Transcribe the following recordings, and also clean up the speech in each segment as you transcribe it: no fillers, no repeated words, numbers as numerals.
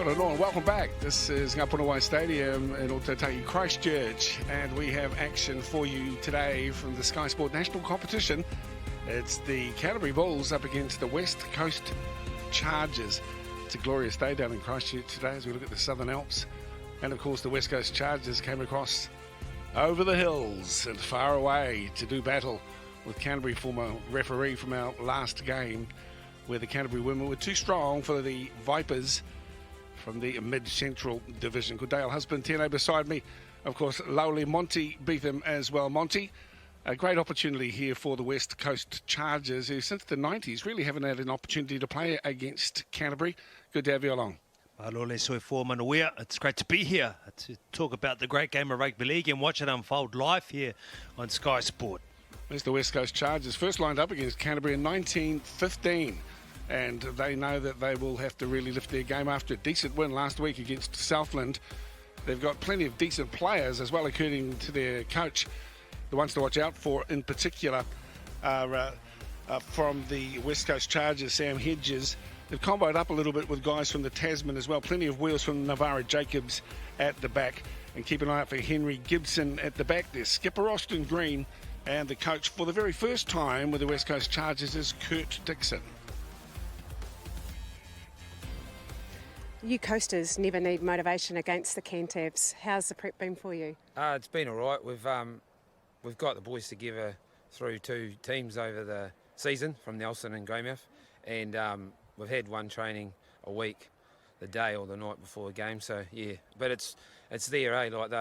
Kia ora and welcome back. This is Ngapunawai Stadium in Otago, Christchurch, and we have action for you today from the Sky Sport National Competition. It's the Canterbury Bulls up against the West Coast Chargers. It's a glorious day down in Christchurch today as we look at the Southern Alps. And of course the West Coast Chargers came across over the hills and far away to do battle with Canterbury, former referee from our last game, where the Canterbury women were too strong for the Vipers from the Mid-Central Division. Good day, our husband Tino beside me. Of course, lowly Monty Beetham as well. Monty, a great opportunity here for the West Coast Chargers, who since the 90s really haven't had an opportunity to play against Canterbury. Good to have you along. It's great to be here to talk about the great game of rugby league and watch it unfold live here on Sky Sport. There's the West Coast Chargers, first lined up against Canterbury in 1915. And they know that they will have to really lift their game after a decent win last week against Southland. They've got plenty of decent players as well, according to their coach. The ones to watch out for in particular are from the West Coast Chargers, Sam Hedges. They've comboed up a little bit with guys from the Tasman as well. Plenty of wheels from Navarra Jacobs at the back. And keep an eye out for Henry Gibson at the back. There's skipper Austin Green, and the coach for the very first time with the West Coast Chargers is Kurt Dixon. You coasters never need motivation against the Cantabs. How's the prep been for you? It's been all right. We've got the boys together through two teams over the season from Nelson and Greymouth, and we've had one training a week, the day or the night before the game. So yeah, but it's there, eh? Like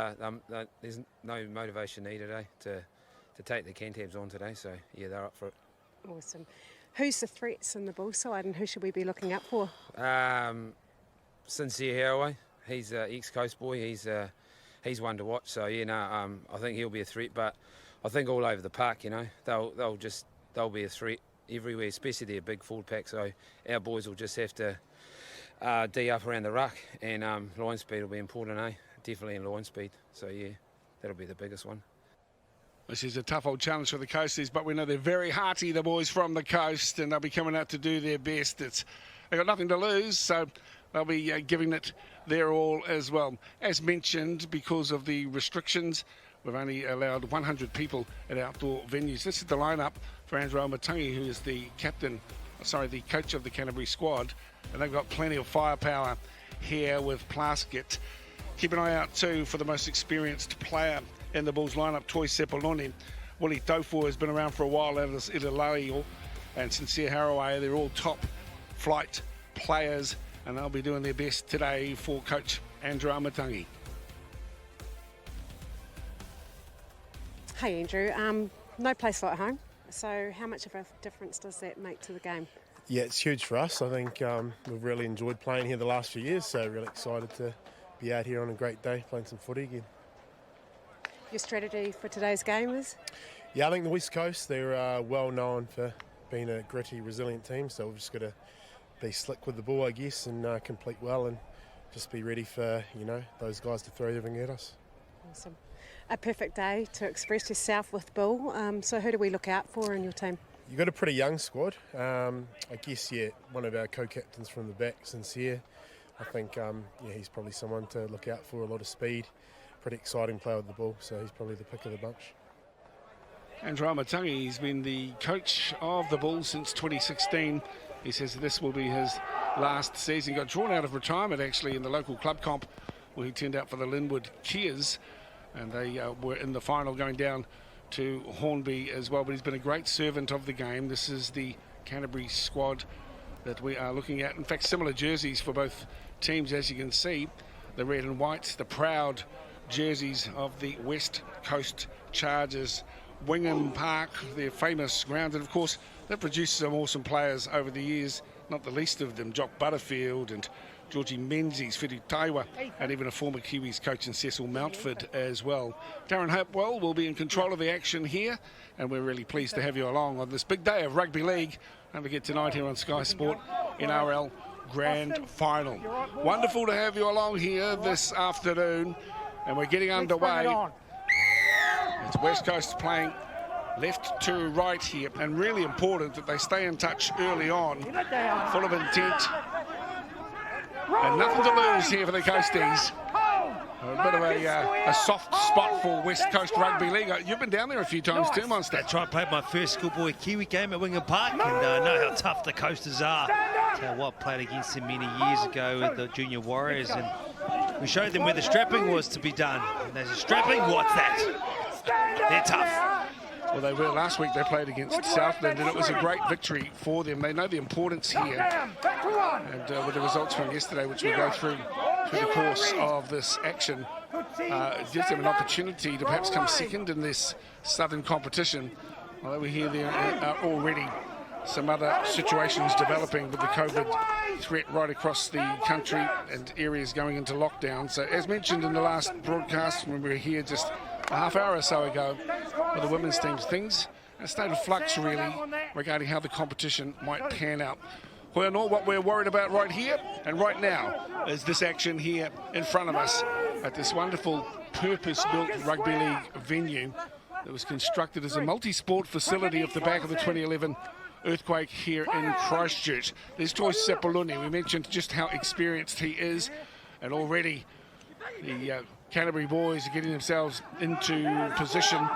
there's no motivation needed, eh, to take the Cantabs on today. So yeah, they're up for it. Awesome. Who's the threats in the bull side, and who should we be looking out for? Sincere Haraway, he's an ex-coast boy. He's one to watch. So yeah, I think he'll be a threat. But I think all over the park, they'll be a threat everywhere, especially their big forward pack. So our boys will just have to D up around the ruck, and line speed will be important, eh? Definitely in line speed. So yeah, that'll be the biggest one. This is a tough old challenge for the Coasties, but we know they're very hearty, the boys from the coast, and they'll be coming out to do their best. They've got nothing to lose, so they'll be giving it their all as well. As mentioned, because of the restrictions, we've only allowed 100 people at outdoor venues. This is the lineup for Andrew Matangi, who is the coach of the Canterbury squad, and they've got plenty of firepower here with Plaskett. Keep an eye out too for the most experienced player in the Bulls lineup, Toi Sepuloni. Willie Tofu has been around for a while out of this Ilalai, and Sincere Haraway. They're all top flight players, and they'll be doing their best today for coach Andrew Matangi. Hey Andrew, no place like home. So how much of a difference does that make to the game? Yeah, it's huge for us. I think we've really enjoyed playing here the last few years, so really excited to be out here on a great day playing some footy again. Your strategy for today's game is? Yeah, I think the West Coast, they're well known for being a gritty, resilient team, so we've just got to be slick with the ball, I guess, and complete well, and just be ready for those guys to throw everything at us. Awesome. A perfect day to express yourself with Bull. So who do we look out for in your team? You've got a pretty young squad. I guess, one of our co-captains from the back, Sincere. I think, he's probably someone to look out for, a lot of speed. Pretty exciting player with the ball, so he's probably the pick of the bunch. Andrew Matangi, he's been the coach of the Bulls since 2016. He says this will be his last season. He got drawn out of retirement actually in the local club comp where he turned out for the Linwood Kiers, and they were in the final going down to Hornby as well. But he's been a great servant of the game. This is the Canterbury squad that we are looking at. In fact, similar jerseys for both teams, as you can see. The red and white, the proud jerseys of the West Coast Chargers. Wingham Park, their famous ground, and of course they've produced some awesome players over the years, not the least of them Jock Butterfield and Georgie Menzies, Whitu Taiwa, and even a former Kiwis coach in Cecil Mountford as well. Darren Hopewell will be in control of the action here, and we're really pleased to have you along on this big day of rugby league. Don't forget tonight here on Sky Sport, NRL Grand Final. Wonderful to have you along here this afternoon, and we're getting underway. It's West Coast playing left to right here, and really important that they stay in touch early on, full of intent And nothing to lose here for the Coasties. A bit of a soft spot for West Coast Rugby League. You've been down there a few times too, Monster. That's right, played my first schoolboy Kiwi game at Wingham Park, and know how tough the Coasters are. Tell what, played against them many years ago with the Junior Warriors, and we showed them where the strapping was to be done. And there's a strapping, what's that? They're tough. Well, they were last week. They played against Southland, and it was a great victory for them. They know the importance here, and with the results from yesterday, which we'll go through the course of this action, it gives them an opportunity to perhaps come second in this southern competition. Although we hear there are already some other situations developing with the COVID threat right across the country and areas going into lockdown. So, as mentioned in the last broadcast when we were here just a half hour or so ago with the women's teams, things in a state of flux really regarding how the competition might pan out. Well, not what we're worried about right here and right now is this action here in front of us at this wonderful purpose-built rugby league venue that was constructed as a multi-sport facility off the back of the 2011 earthquake here in Christchurch. There's Toi Sepuluni. We mentioned just how experienced he is, and already the Canterbury boys are getting themselves into position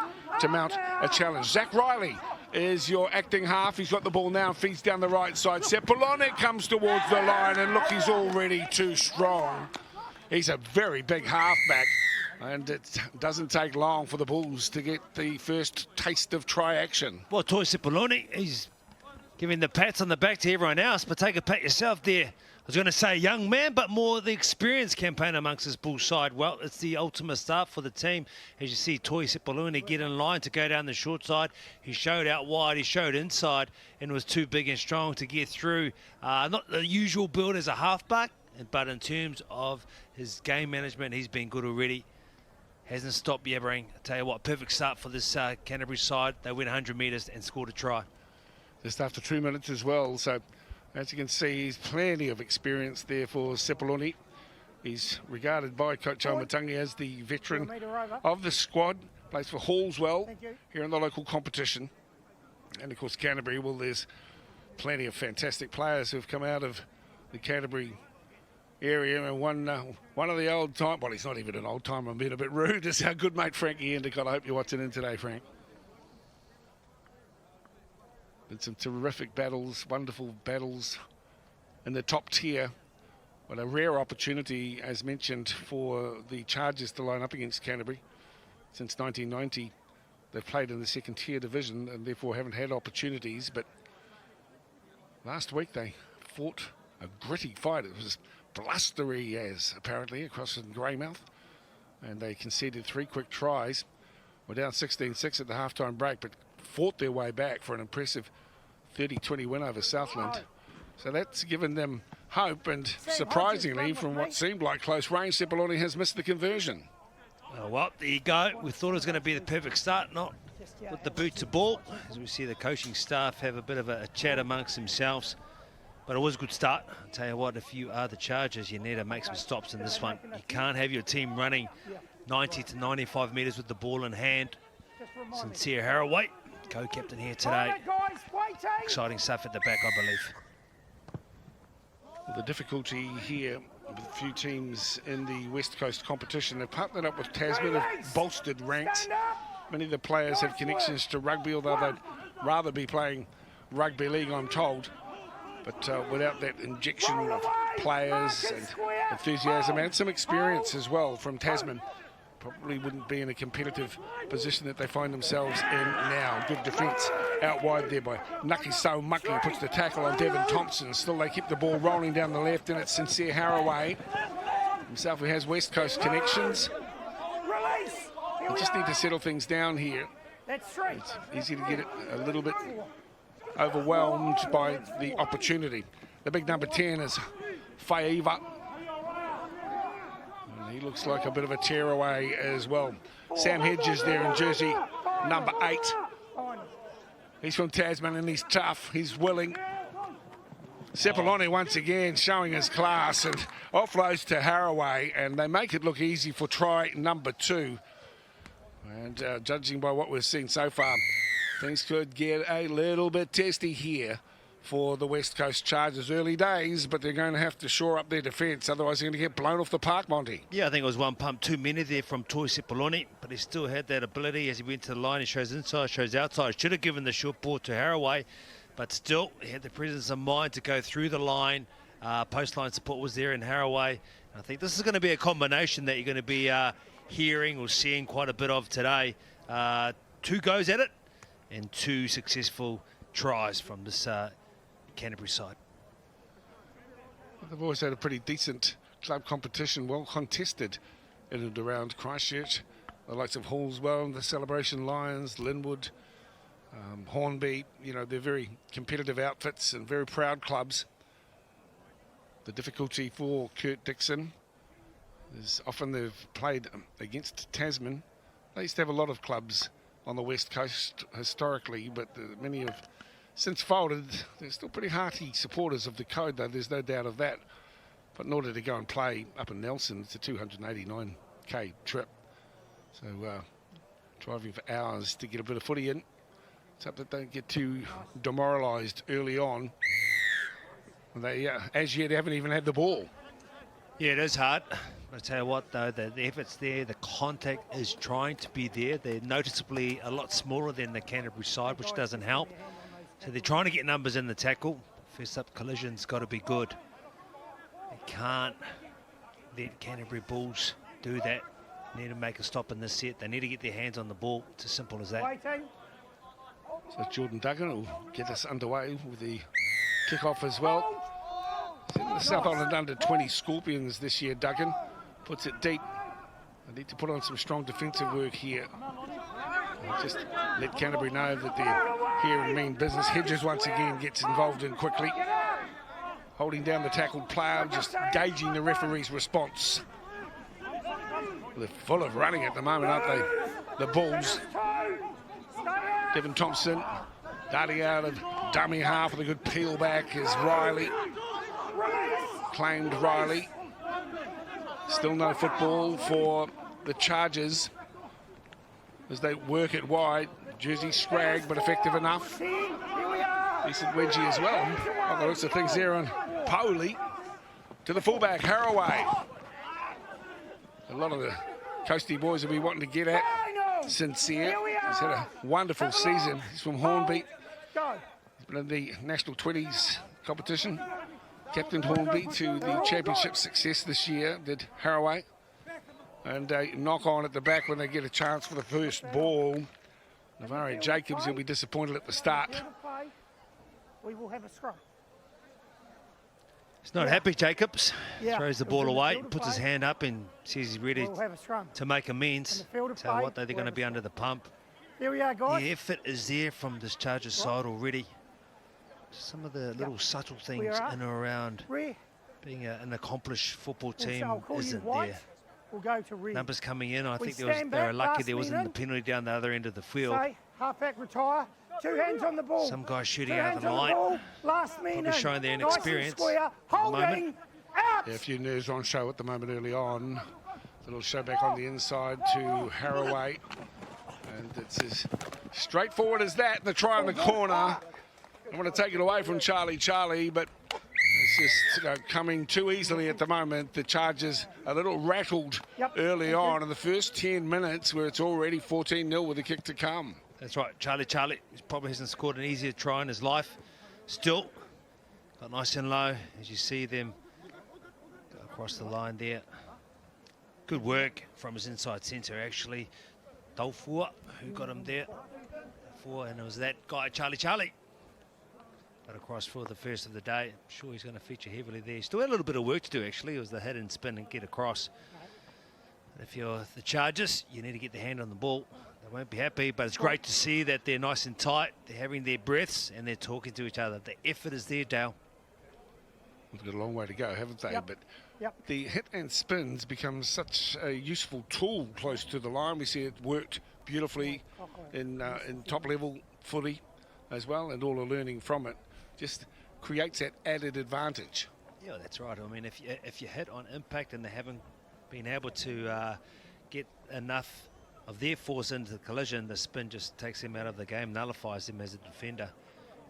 to mount a challenge. Zach Riley is your acting half. He's got the ball now, feeds down the right side. Sepuloni comes towards the line, and look, he's already too strong. He's a very big halfback, and it doesn't take long for the Bulls to get the first taste of try action. Well, Toi Sepuloni, he's giving the pats on the back to everyone else, but take a pat yourself there. I was going to say young man, but more the experienced campaign amongst this Bull side. Well, it's the ultimate start for the team. As you see, Toi Sepuluni get in line to go down the short side. He showed out wide, he showed inside, and was too big and strong to get through. Not the usual build as a halfback, but in terms of his game management, he's been good already. Hasn't stopped yabbering. I tell you what, perfect start for this Canterbury side. They went 100 metres and scored a try. Just after 2 minutes as well, so as you can see, he's plenty of experience there for Sepuloni. He's regarded by Coach Omatangi as the veteran of the squad. Plays for Hallswell here in the local competition. And of course Canterbury, well, there's plenty of fantastic players who've come out of the Canterbury area. And one of the old time, well, he's not even an old timer, I'm being a bit rude, is our good mate Frankie Endicott. I hope you're watching in today, Frank. Did some terrific battles, wonderful battles in the top tier. But a rare opportunity, as mentioned, for the Chargers to line up against Canterbury. Since 1990, they've played in the second tier division and therefore haven't had opportunities. But last week they fought a gritty fight. It was blustery as apparently across in Greymouth. And they conceded 3 quick tries. We're down 16-6 at the halftime break, but fought their way back for an impressive 30-20 win over Southland. So that's given them hope, and surprisingly, from what seemed like close range, Sepuloni has missed the conversion. Well, there you go. We thought it was going to be the perfect start, not with the boot to ball. As we see the coaching staff have a bit of a chat amongst themselves. But it was a good start. I'll tell you what, if you are the Chargers, you need to make some stops in this one. You can't have your team running 90 to 95 metres with the ball in hand. Sincere Haraway, co-captain here today. Exciting stuff at the back, I believe. Well, the difficulty here with a few teams in the West Coast competition have partnered up with Tasman, have bolstered ranks. Many of the players have connections to rugby, although they'd rather be playing rugby league, I'm told. But without that injection of players and enthusiasm and some experience as well from Tasman, probably wouldn't be in a competitive position that they find themselves in now. Good defence out wide there by Nucky So Mucky, puts the tackle on Devon Thompson. Still they keep the ball rolling down the left, and it's Sincere Haraway himself who has West Coast connections. They just need to settle things down here. It's easy to get it a little bit overwhelmed by the opportunity. The big number 10 is Faiva. He looks like a bit of a tearaway as well. Sam Hedges there in jersey number 8. He's from Tasman and he's tough, he's willing. Sepuloni once again showing his class, and offloads to Haraway, and they make it look easy for try number 2. And judging by what we've seen so far, things could get a little bit testy here for the West Coast Chargers. Early days, but they're going to have to shore up their defence, otherwise they're going to get blown off the park, Monty. Yeah, I think it was one pump too many there from Toi Sepuloni, but he still had that ability as he went to the line. He shows inside, shows outside. Should have given the short ball to Haraway, but still he had the presence of mind to go through the line. Post-line support was there in Haraway. I think this is going to be a combination that you're going to be hearing or seeing quite a bit of today. 2 goes at it and 2 successful tries from this Canterbury side. They've always had a pretty decent club competition, well contested in and around Christchurch. The likes of Hallswell, the Celebration Lions, Linwood, Hornby, you know, they're very competitive outfits and very proud clubs. The difficulty for Kurt Dixon is often they've played against Tasman. They used to have a lot of clubs on the West Coast historically, but many have since folded. They're still pretty hearty supporters of the code, though, there's no doubt of that. But in order to go and play up in Nelson, it's a 289k trip. So driving for hours to get a bit of footy in. It's up that don't get too demoralised early on. They, as yet, haven't even had the ball. Yeah, it is hard. I tell you what, though, the effort's there. The contact is trying to be there. They're noticeably a lot smaller than the Canterbury side, which doesn't help. So they're trying to get numbers in the tackle. First up collision's got to be good. They can't let Canterbury Bulls do that. They need to make a stop in this set. They need to get their hands on the ball. It's as simple as that. So Jordan Duggan will get us underway with the kick-off as well. The South Island under-20 Scorpions this year, Duggan puts it deep. They need to put on some strong defensive work here. Just let Canterbury know that they're here and mean business. Hedges once again gets involved in quickly. Holding down the tackled player, just gauging the referee's response. They're full of running at the moment, aren't they? The Bulls. Devin Thompson darting out of dummy half with a good peel back is Riley. Claimed Riley. Still no football for the Chargers as they work it wide. Jersey scrag, but effective enough. Decent wedgie as well. On the looks of things there on Poley. To the fullback, Haraway. A lot of the Coastie boys will be wanting to get at Sincere. He's had a wonderful season. He's from Hornby. He's been in the National 20s competition. Captained Hornby to the championship success this year, did Haraway. And a knock on at the back when they get a chance for the first ball. Navare Jacobs will be disappointed at the start. We will have a scrum. He's not happy, Jacobs. Throws the ball away, puts his hand up and says he's ready to make amends. So what, they're going to be under the pump. There we are, guys. The effort is there from this Chargers side already. Some of the little subtle things in and around being an accomplished football team isn't there. We'll go to Numbers coming in. I think they were lucky there wasn't the penalty down the other end of the field. Halfback retire. 2 hands on the ball. Some guys shooting out of the line. Probably showing their inexperience at the moment. Yeah, a few nerves on show at the moment early on. A little show back on the inside to Haraway. And it's as straightforward as that. The try in the corner. I want to take it away from Charlie, but it's just coming too easily at the moment. The Chargers a little rattled early on in the first 10 minutes where it's already 14-0 with a kick to come. That's right, Charlie he probably hasn't scored an easier try in his life. Still got nice and low as you see them go across the line there. Good work from his inside centre actually. Dolfua, who got him there. And it was that guy, Charlie. Got across for the first of the day. I'm sure he's going to feature heavily there. Still had a little bit of work to do actually. It was the hit and spin and get across. If you're the Chargers, you need to get the hand on the ball. They won't be happy, but it's great to see that they're nice and tight. They're having their breaths and they're talking to each other. The effort is there, Dale. We've got a long way to go, haven't they? But the hit and spins become such a useful tool close to the line. We see it worked beautifully in top-level footy as well, and all the learning from it just creates that added advantage. Yeah, that's right. I mean, if you hit on impact and they haven't been able to get enough of their force into the collision, the spin just takes them out of the game, nullifies them as a defender.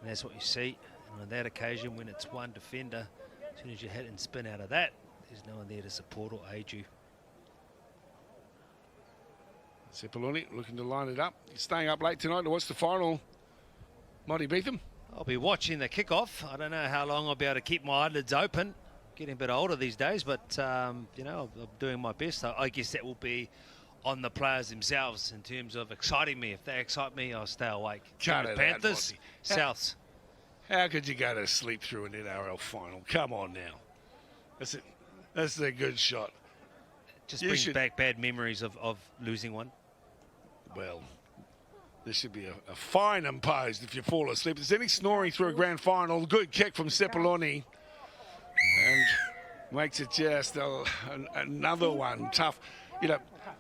And that's what you see And on that occasion, when it's one defender, as soon as you hit and spin out of that, there's no one there to support or aid you. Cepoloni looking to line it up. He's staying up late tonight to watch the final. Mighty Beetham. I'll be watching the kickoff. I don't know how long I'll be able to keep my eyelids open. Getting a bit older these days, but you know, I'm doing my best. I guess that will be on the players themselves in terms of exciting me. If they excite me, I'll stay awake. Cut it out, Panthers, Monty. Souths. How could you go to sleep through an NRL final? Come on now. That's a good shot. Just You brings should- back bad memories of losing one. Well, this should be a fine imposed if you fall asleep. If there's any snoring through a grand final, good kick from Cepoloni. And makes it just another one tough. You know,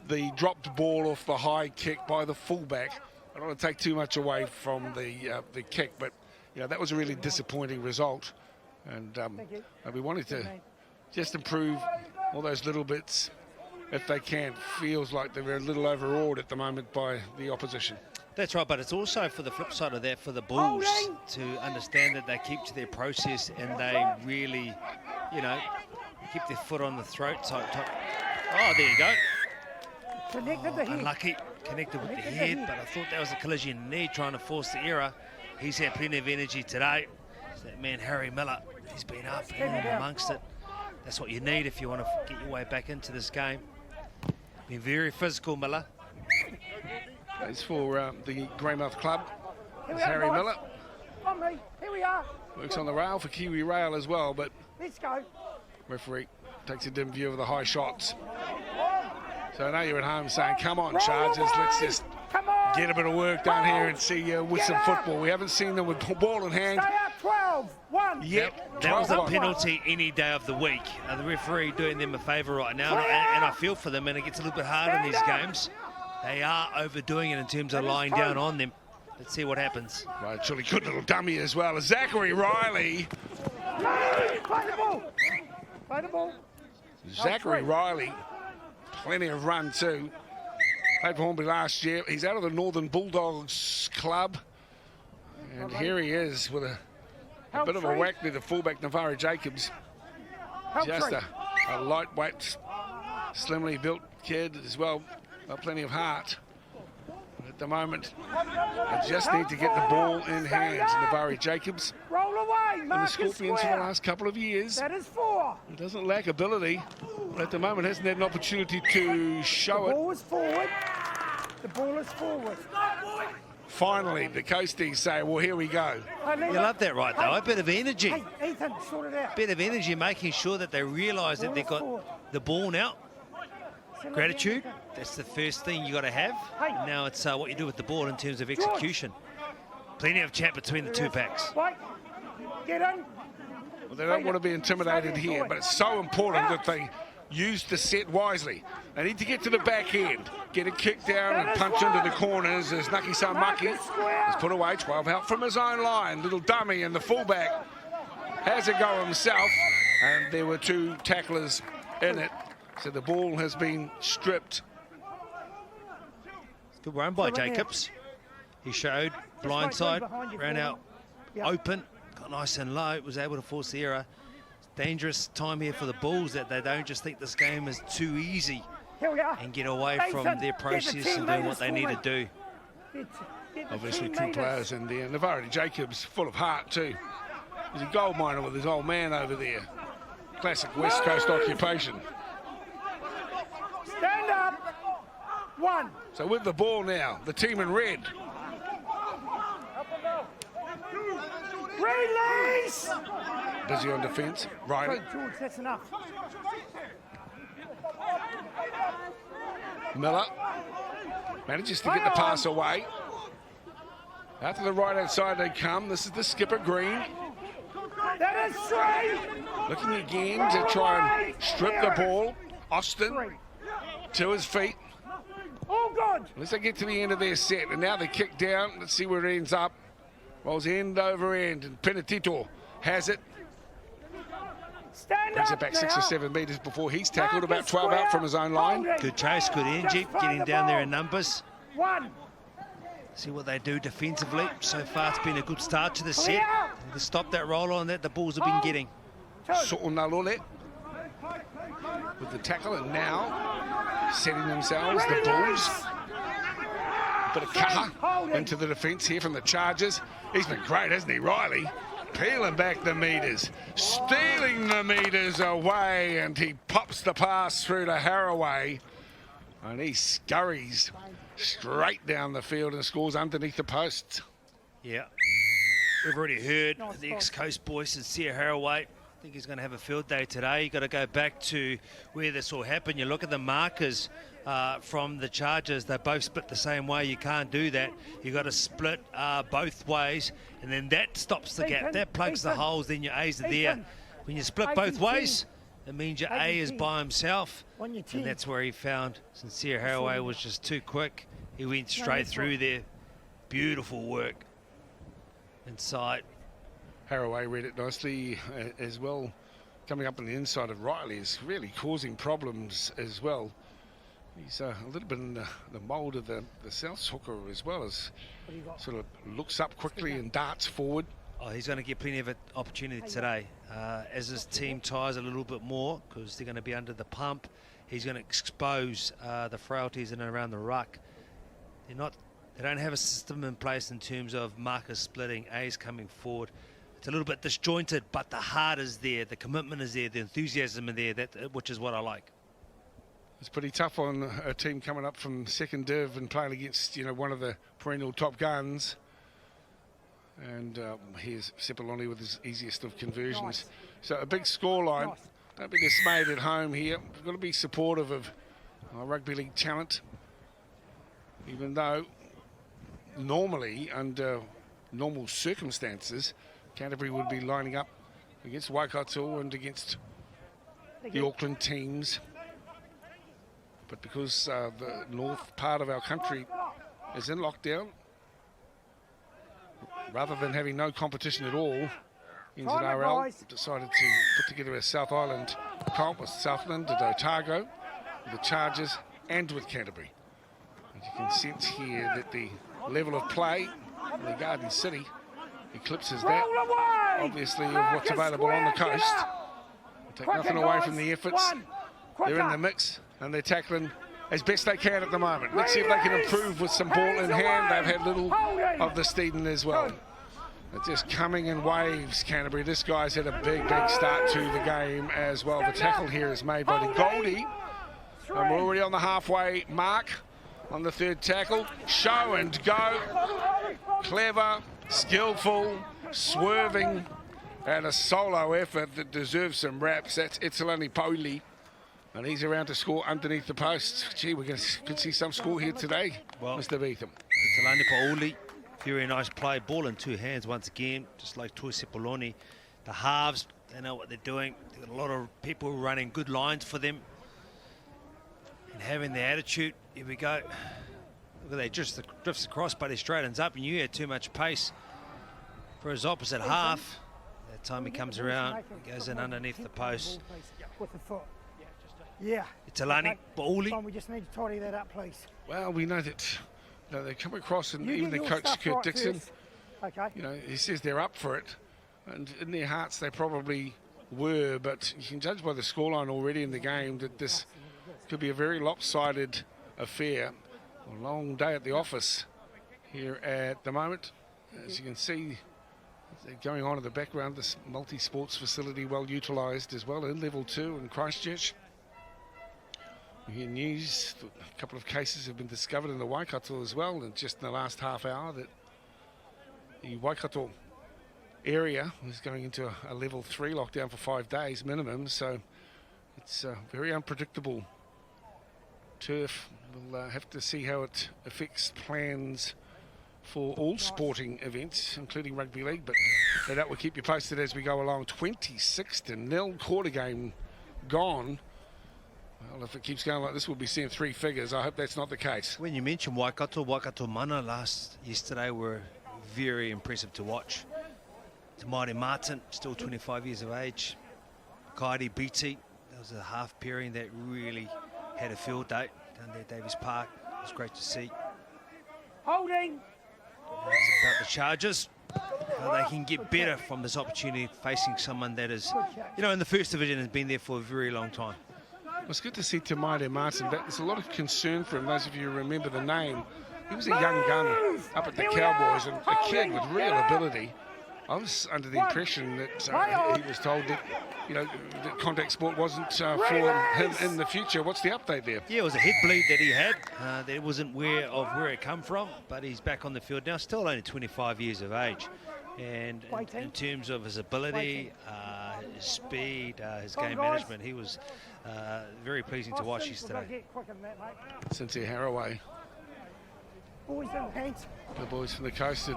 the dropped ball off the high kick by the fullback. I don't want to take too much away from the kick, but you know, that was a really disappointing result. And we wanted to just improve all those little bits if they can. Feels like they're a little overawed at the moment by the opposition. That's right, but it's also for the flip side of that, for the Bulls to understand that they keep to their process and they really, you know, keep their foot on the throat. Oh, there you go. Connected the head. Unlucky, connected with the head, but I thought that was a collision knee trying to force the error. He's had plenty of energy today. It's that man, Harry Miller. He's been up and amongst it. That's what you need if you want to get your way back into this game. Been very physical, Miller. It's for the Greymouth Club. Here It's we are, Harry guys. Miller. On me. Here we are. Works on the rail for Kiwi Rail as well, but Let's go. referee takes a dim view of the high shots. So I know you're at home saying, come on, Chargers, let's just Come on. get a bit of work done here and see you with some football. We haven't seen them with ball in hand Stay up 12. 1. yet. That was a 12-1. penalty any day of the week. The referee doing them a favour right now, and I feel for them, and it gets a little bit hard in these games. They are overdoing it in terms of lying down on them. Let's see what happens. Right, surely good little dummy as well. Zachary Riley. Play the ball. Play the ball. Zachary Riley, plenty of run too. Played for Hornby last year. He's out of the Northern Bulldogs club. And here he is with a bit of a whack with the fullback, Navarro Jacobs. Just a lightweight, slimly built kid as well. Got plenty of heart. But at the moment, I just need to get the ball in hand. Navarro Jacobs Roll away. and the Marcus Scorpions for the square. last couple of years. That is 4. He doesn't lack ability, but at the moment hasn't had an opportunity to show The it. ball is forward. The ball is forward. Finally, the Coasties say, well, here we go. You love that right, though. A bit of energy. Hey, Ethan, sort it out. Bit of energy, making sure that they realise that they've got the ball now. Gratitude, that's the first thing you got to have. Now it's what you do with the ball in terms of execution. Plenty of chat between the two packs. Wait. Get in. Well, they don't want to be intimidated here, but it's so important that they use the set wisely. They need to get to the back end, get a kick down and punch into the corners as Naki Samaki has put away 12 out from his own line. Little dummy and the fullback has a go himself, and there were 2 tacklers in it. So the ball has been stripped. Good run by Jacobs. He showed blindside, ran out open, got nice and low, was able to force the error. Dangerous time here for the Bulls, that they don't just think this game is too easy Here we are. and get away from Nathan, their get the process and doing teammates what they need to forward. do. Get the Obviously 2 teammates. players in there. Navarro Jacobs full of heart too. He's a gold miner with his old man over there. Classic West Coast occupation. Stand up. 1. So with the ball now, the team in red. Release. Busy on defence. Riley. George, that's enough. Miller manages to get the pass away. Out to the right-hand side they come. This is the skipper, Green. That is 3. Looking again to try and strip the ball. Austin 3. to his feet. All good. Unless they get to the end of their set. And now they kick down. Let's see where it ends up. Rolls end over end. And Penatito has it. Stand Brings up it back now. 6 or 7 metres before he's tackled. About Marcus 12 out square. from his own line. Holding. Good chase, good energy, Just find getting the down there ball. in numbers. 1. See what they do defensively. So far, it's been a good start to the set. Clear. To stop that roll on that the Bulls have been getting. So'onalole with the tackle, and now setting themselves, the Bulls. A bit of kaha into the defence here from the Chargers. He's been great, hasn't he, Riley? Peeling back the meters, stealing the meters away, and he pops the pass through to Haraway. And he scurries straight down the field and scores underneath the posts. Yeah. We've already heard the ex-Coast boy, Sincere Haraway. I think he's going to have a field day today. You've got to go back to where this all happened. You look at the markers from the Chargers. They both split the same way. You can't do that. You've got to split both ways, and then that stops the gap. That plugs the holes. Then your A's are there. When you split both ways, it means your A is by himself, and that's where he found Sincere Haraway was just too quick. He went straight through there. Beautiful work inside. Haraway read it nicely as well. Coming up on the inside of Riley is really causing problems as well. He's a little bit in the mould of the South hooker as well, as sort of looks up quickly and darts forward. Oh, he's going to get plenty of opportunity today. As his team tires a little bit more, because they're going to be under the pump, he's going to expose the frailties in and around the ruck. They don't have a system in place in terms of markers splitting, A's coming forward. It's a little bit disjointed, but the heart is there, the commitment is there, the enthusiasm is there, which is what I like. It's pretty tough on a team coming up from second div and playing against, you know, one of the perennial top guns. And here's Sepuloni with his easiest of conversions. So a big scoreline. Don't be dismayed at home here. We've got to be supportive of rugby league talent. Even though normally, under normal circumstances, Canterbury would be lining up against Waikato and against the Auckland teams. But because the north part of our country is in lockdown, rather than having no competition at all, NZRL decided to put together a South Island comp with Southland and Otago, with the Chargers and with Canterbury. And you can sense here that the level of play in the Garden City eclipses that, obviously, of what's available on the coast. They take nothing away from the efforts. They're in the mix and they're tackling as best they can at the moment. Let's see if they can improve with some ball in hand. They've had little of the Steeden as well. They're just coming in waves, Canterbury. This guy's had a big start to the game as well. The tackle here is made by the Goldie. And we're already on the halfway mark on the third tackle. Show and go. Clever, skillful, swerving, and a solo effort that deserves some raps. That's Italani Poli. And he's around to score underneath the post. Gee, we could see some score here today, well, Mr. Beetham. Italani Poli, very nice play. Ball in two hands once again, just like Toi Sepuloni. The halves, they know what they're doing. They've got a lot of people running good lines for them. And having the attitude, here we go. Look at that, just drifts across, but he straightens up, and you had too much pace for his opposite half. That time he comes around, he goes in underneath the post. With the foot. Yeah. Italani Poli. We just need to tidy that up, please. Well, we know that they come across, and even the coach, Kurt right Dixon, okay. you know, he says they're up for it. And in their hearts, they probably were. But you can judge by the scoreline already in the game that this could be a very lopsided affair. A long day at the office here at the moment. As you can see, going on in the background, this multi-sports facility well utilised as well in level 2 in Christchurch. We hear news that a couple of cases have been discovered in the Waikato as well, and just in the last half hour that the Waikato area is going into a level 3 lockdown for 5 days minimum, so it's very unpredictable turf. We'll have to see how it affects plans for all sporting events, including rugby league, but no doubt we'll keep you posted as we go along. 26-0, quarter game gone. Well, if it keeps going like this, we'll be seeing 3 figures. I hope that's not the case. When you mentioned Waikato Mana yesterday were very impressive to watch. Te Maire Martin, still 25 years of age. Kairi Beatty, that was a half pairing that really had a field day down there at Davies Park. It was great to see. Holding. That's about the Chargers. how they can get better from this opportunity facing someone that is, you know, in the first division has been there for a very long time. It's good to see Tamaire Martin back. There's a lot of concern for him. Those of you who remember the name, he was a young gun up at the Cowboys and a kid with real ability. I was under the impression that he was told that, you know, that contact sport wasn't for him in the future. What's the update there? Yeah, it was a head bleed that he had. That wasn't aware of where it come from, but he's back on the field now, still only 25 years of age. And in terms of his ability, his speed, his game management, he was very pleasing to watch yesterday. Cynthia Haraway. Boys in pants. The boys from the coast had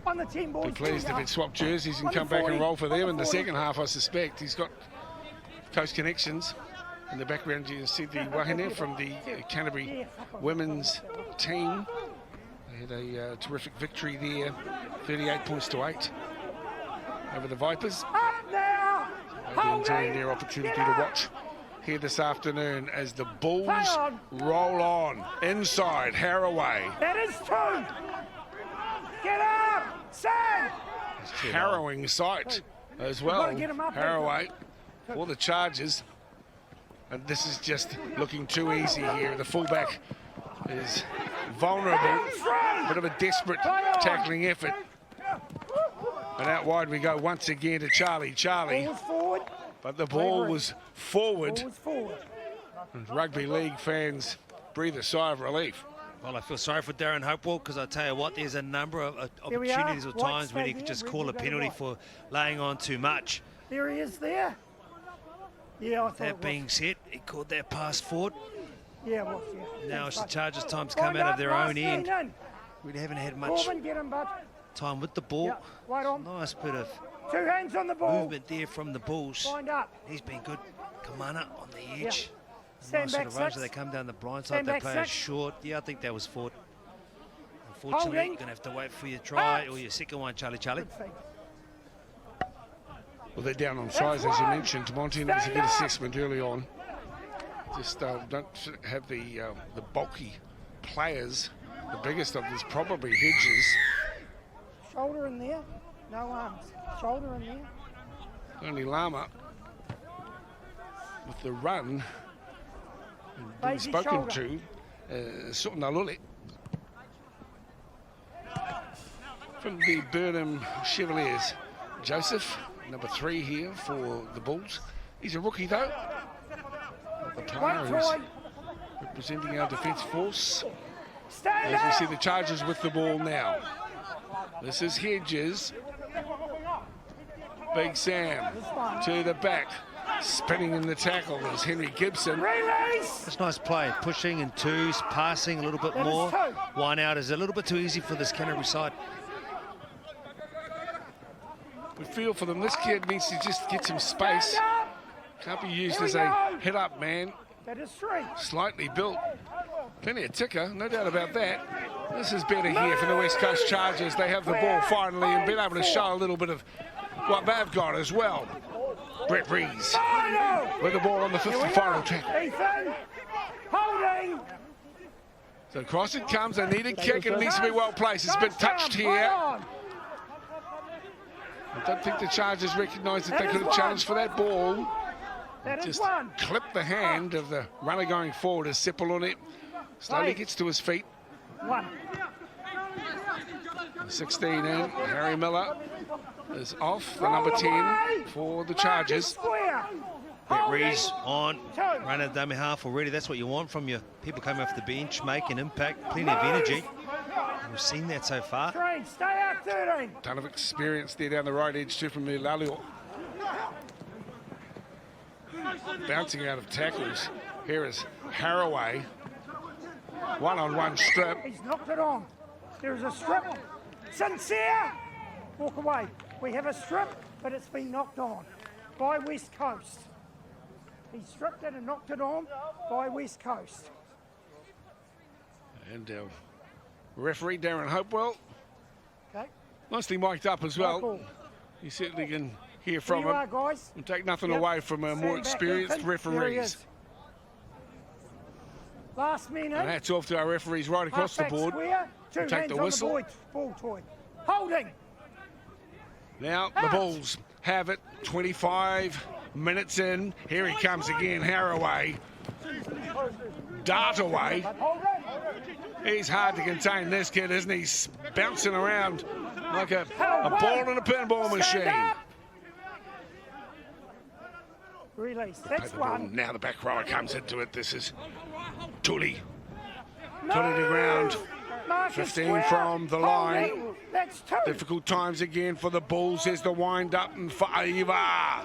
On the team, boys. been pleased if he'd swapped jerseys and come back and roll for them. In the second half, I suspect, he's got coast connections. In the background, you can see the wahine from the Canterbury women's team. They had a terrific victory there, 38 points to 8 over the Vipers. Up now. They'll be enjoying their opportunity to watch here this afternoon as the Bulls roll on. Inside, Haraway. That is 2. Get up. Sam. Harrowing sight as well. Get him up, Haraway for the Chargers. And this is just looking too easy here. The fullback is vulnerable. Bit of a desperate tackling effort. And out wide we go once again to Charlie. Ball was forward. But the ball was forward. Ball was forward. And rugby league fans breathe a sigh of relief. Well, I feel sorry for Darren Hopewell because I tell you what, there's a number of Here we are. opportunities or Right times when he straight could just here. call a We've got it penalty right. for laying on too much. There he is there. Yeah, I thought That it being was. said, he called that pass forward. Yeah, it was, yeah. Now it's the Right. Chargers' time to come Wind out of up, their last own end. man in. We haven't had much Corbin, get him, bud. time with the ball. Yeah, right on. Nice bit of 2 hands on the ball. movement there from the Bulls. Wind up. He's been good. Kamana on the edge. Stand Nice sort back of runs 6. as they come down the blind Stand side. They back play us 6. short. Yeah, I think that was Ford. Unfortunately, Holding. you're going to have to wait for your try Out. or your second one, Charlie. Good feet. Well, they're down on size, as you mentioned. Monty needs a good assessment early on. Just don't have the bulky players. The biggest of them is probably Hedges. Shoulder in there. No arms. Shoulder in there. Only Lama with the run being Lazy spoken shoulder. to. Su'unalule from the Burnham Chevaliers. Joseph, number 3 here for the Bulls. He's a rookie though. The player One who's try. representing our defence force. Stand As we up. see the Chargers with the ball now. This is Hedges. Big Sam to the back. Spinning in the tackle is Henry Gibson. Release. It's nice play. Pushing in twos, passing a little bit That is more. 2. One out is a little bit too easy for this Canterbury side. We feel for them. This kid needs to just get some space. Stand up. Can't be used Here we as a go. head-up man. That is 3. Slightly built. Plenty of ticker, no doubt about that. This is better here for the West Coast Chargers. They have the ball finally and been able to show a little bit of what they've got as well. Brett Rees Final. with the ball on the 5th Here we and final are. tackle. Ethan. Holding. So across it comes. They need a kick and it needs to be well placed. It's been touched here. I don't think the Chargers recognised that they could have challenged for that ball. That is Just 1. clipped the hand of the runner going forward as Sepuloni slowly Right. gets to his feet. 1. 16 in. Harry Miller is off, the number 10 for the Chargers. Square. Brett Rees on, running down the half already. That's what you want from your people coming off the bench, making impact, plenty of energy. And we've seen that so far. Train, stay out 13. Ton of experience there down the right edge too from Lalio. Bouncing out of tackles. Here is Haraway. One-on-one strip. He's knocked it on. There's a strip. Sincere. Walk away. We have a strip, but it's been knocked on by West Coast. He stripped it and knocked it on by West Coast. And referee Darren Hopewell, Okay. nicely mic'd up as well. Michael, You certainly can hear here from you are, him. guys. And take nothing Yep. away from more Stand back, experienced Ethan. There he referees. is. Last minute. And hats off to our referees right across the Halfback board. Square, 2 Take hands the on whistle. the ball toy. Holding. Now the Bulls have it. 25 minutes in. Here he comes again. Haraway. Dart away. He's hard to contain, this kid, isn't he? He's bouncing around like a ball in a pinball machine. Release. That's one. Now the back rower comes into it. This is Tully. Tully to ground. 15 from the line. That's two. Difficult times again for the Bulls. Here's the wind up and Faiva.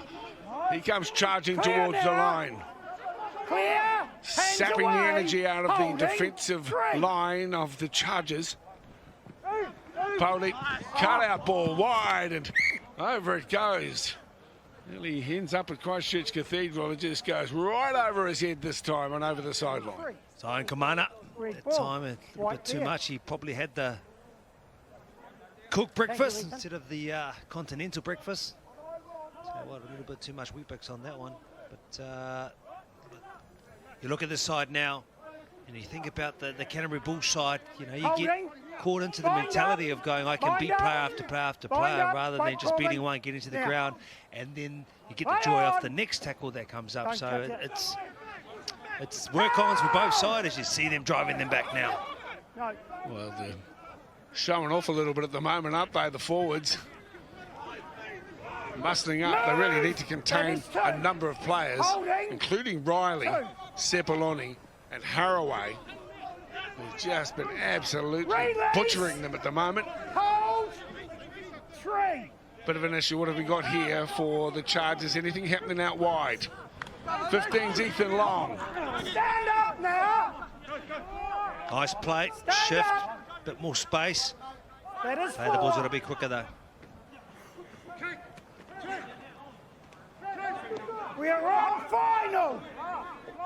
He comes charging towards the line. Clear. Sapping the energy out of the defensive line of the Chargers. Poli, cut out ball wide and over it goes. Nearly ends up at Christchurch Cathedral. It just goes right over his head this time and over the sideline. Zion Kamana. That time a little bit too much. He probably had the cooked breakfast instead of the continental breakfast. So what, a little bit too much Weet-Bix on that one. But you look at this side now, and you think about the Canterbury Bulls side. You know, you get caught into the mentality of going, I can beat player after player after player, rather than just beating one, getting to the ground, and then you get the joy off the next tackle that comes up. So it's work-ons for both sides as you see them driving them back now. Well, they're showing off a little bit at the moment, aren't they, the forwards? Muscling up, they really need to contain a number of players, including Riley, Sepuloni and Haraway. They've just been absolutely butchering them at the moment. Bit of an issue. What have we got here for the Chargers? Anything happening out wide? 15's Ethan Long. Stand up now. Nice play, shift, bit more space. That is The Bulls got to be quicker though. We are on final.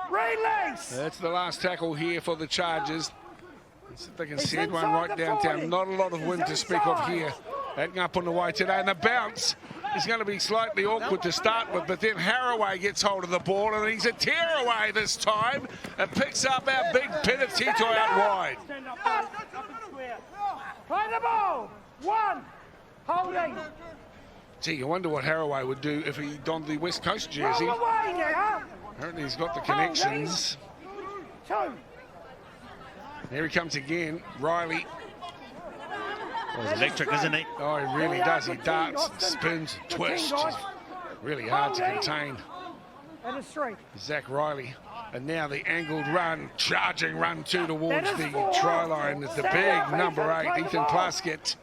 Release. That's the last tackle here for the Chargers. See if they can send one right downtown. Not a lot of wind to speak of here. Backing up on the way today, and the bounce is going to be slightly awkward to start with, but then Haraway gets hold of the ball, and he's a tearaway this time, and picks up our big Penatito out wide. Play the ball. One. Holding. Gee, you wonder what Haraway would do if he donned the West Coast jersey. Roll away now. Apparently he's got the connections. Two. Here he comes again, Riley. Well, he's electric, isn't he? Oh, he really does. He darts, spins, twists. Really hard to contain. That is three. Zach Riley. And now the angled run, charging run two towards the try line is the big number 8, Ethan Plaskett.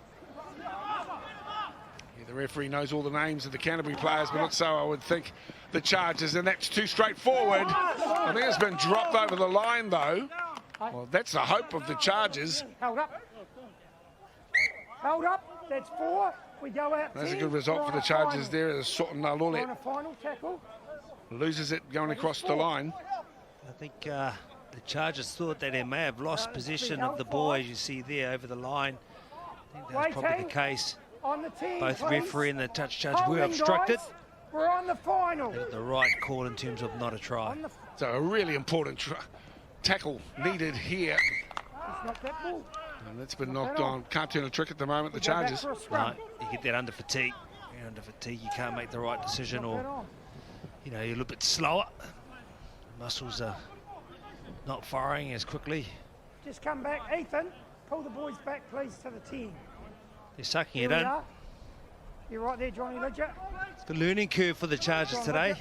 Yeah, the referee knows all the names of the Canterbury players, but not so, I would think, the Chargers, and that's too straightforward. I think it's been dropped over the line, though. Well, that's the hope of the Chargers. Held up. Held up. That's 4. We go out. That's a good result for the Chargers there as Sutton On a final tackle. loses it going across the line. I think the Chargers thought that they may have lost position of the ball, as you see there over the line. I think that's probably the case. On the team, Both please. referee and the touch judge were Holding, obstructed. guys. We're on the final. The right call in terms of not a try. So a really important tackle needed here. It's not that ball. And that's been knocked on. Can't turn a trick at the moment, the Chargers. No, you get that under fatigue. You're under fatigue, you can't make the right decision, or you know, you're a little bit slower. Muscles are not firing as quickly. Just come back, Ethan. Pull the boys back, please, to the 10. They're sucking Here it we in. are. You're right there, Johnny Lidger. It's the learning curve for the Chargers today.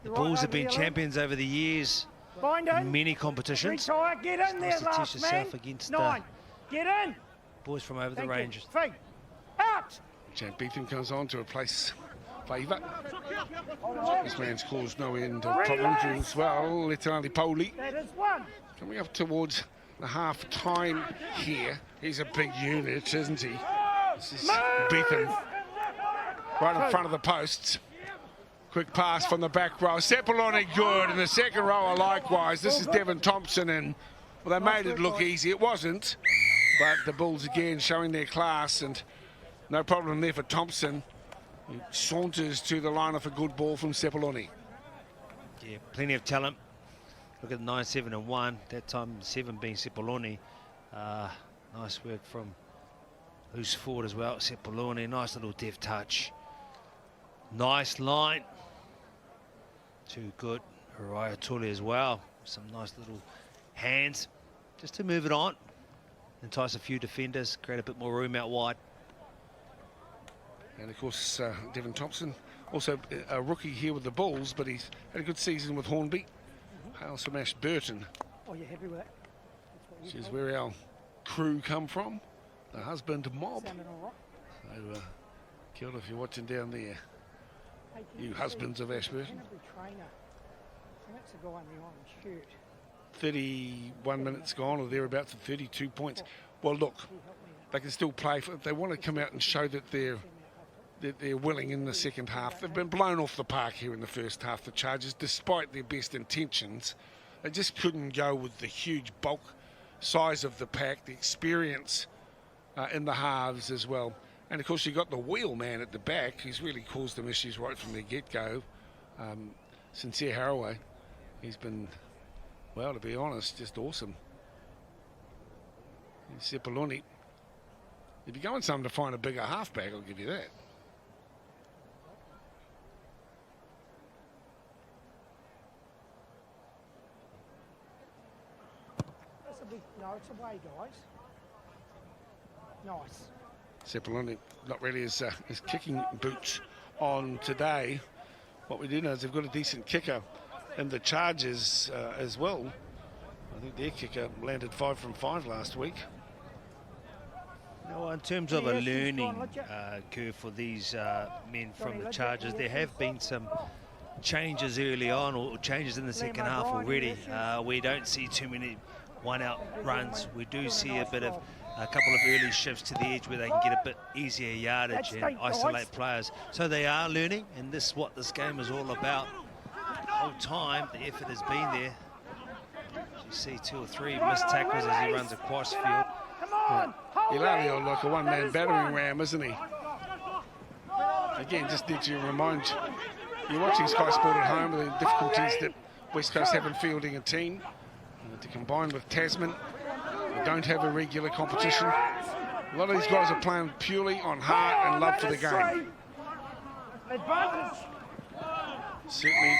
The Bulls have been champions over the years in many competitions. Retire, get in there, Nice to test last yourself man. against 9. Get in. boys from over the Thank you. ranges. Feet. Out. Champ Beetham comes on to replace Favour. This man's caused no end of problems as well. Let's Poli. That is 1. Coming up towards the half time here. He's a big unit, isn't he? This is Beetham right in front of the posts. Quick pass from the back row. Sepuloni good, and the second rower likewise. This is Devon Thompson, and well, they made it look easy. It wasn't, but the Bulls again showing their class, and no problem there for Thompson. He saunters to the line of a good ball from Sepuloni. Yeah, plenty of talent. Look at 9, 7 and 1. That time 7 being Sepuloni. Nice work from Loose forward as well. Sepuloni, nice little deft touch. Nice line. Too good. Araya Tuli as well. Some nice little hands just to move it on. Entice a few defenders, create a bit more room out wide. And of course, Devon Thompson, also a rookie here with the Bulls, but he's had a good season with Hornby. Hails from Ashburton, Oh, you're happy with that? which is where our crew come from, the husband mob. Sounded all right. So, kia ora if you're watching down there, Hey, can you see husbands of the Ashburton. Canterbury trainer? And that's the guy in the orange shirt. 31 minutes gone or thereabouts, 32 points. Well, look, they can still play. If they want to come out and show that they're willing in the second half. They've been blown off the park here in the first half, the Chargers, despite their best intentions. They just couldn't go with the huge bulk size of the pack, the experience in the halves as well. And of course, you've got the wheel man at the back who's really caused them issues right from the get-go. Sincere Haraway, he's been, well, to be honest, just awesome. Sepuloni, if you're going something to find a bigger halfback, I'll give you that. That's a big, no, it's away, guys. Nice. Sepuloni not really his kicking boots on today. What we do know is they've got a decent kicker in the Chargers as well. I think their kicker landed 5 from 5 last week. Now, in terms of a learning curve for these men from the Chargers, there have been some changes early on, or changes in the second half already. We don't see too many one-out runs. We do see a bit of a couple of early shifts to the edge where they can get a bit easier yardage and isolate players. So they are learning, and this is what this game is all about. The whole time, the effort has been there. You see 2 or 3 missed tackles as he runs across field. Hilario like a one-man battering ram, isn't he? Again, just need to remind you, you're watching Sky Sport at home with the difficulties that West Coast have in fielding a team. To combine with Tasman, they don't have a regular competition. A lot of these guys are playing purely on heart and love for the game. Advantage. Certainly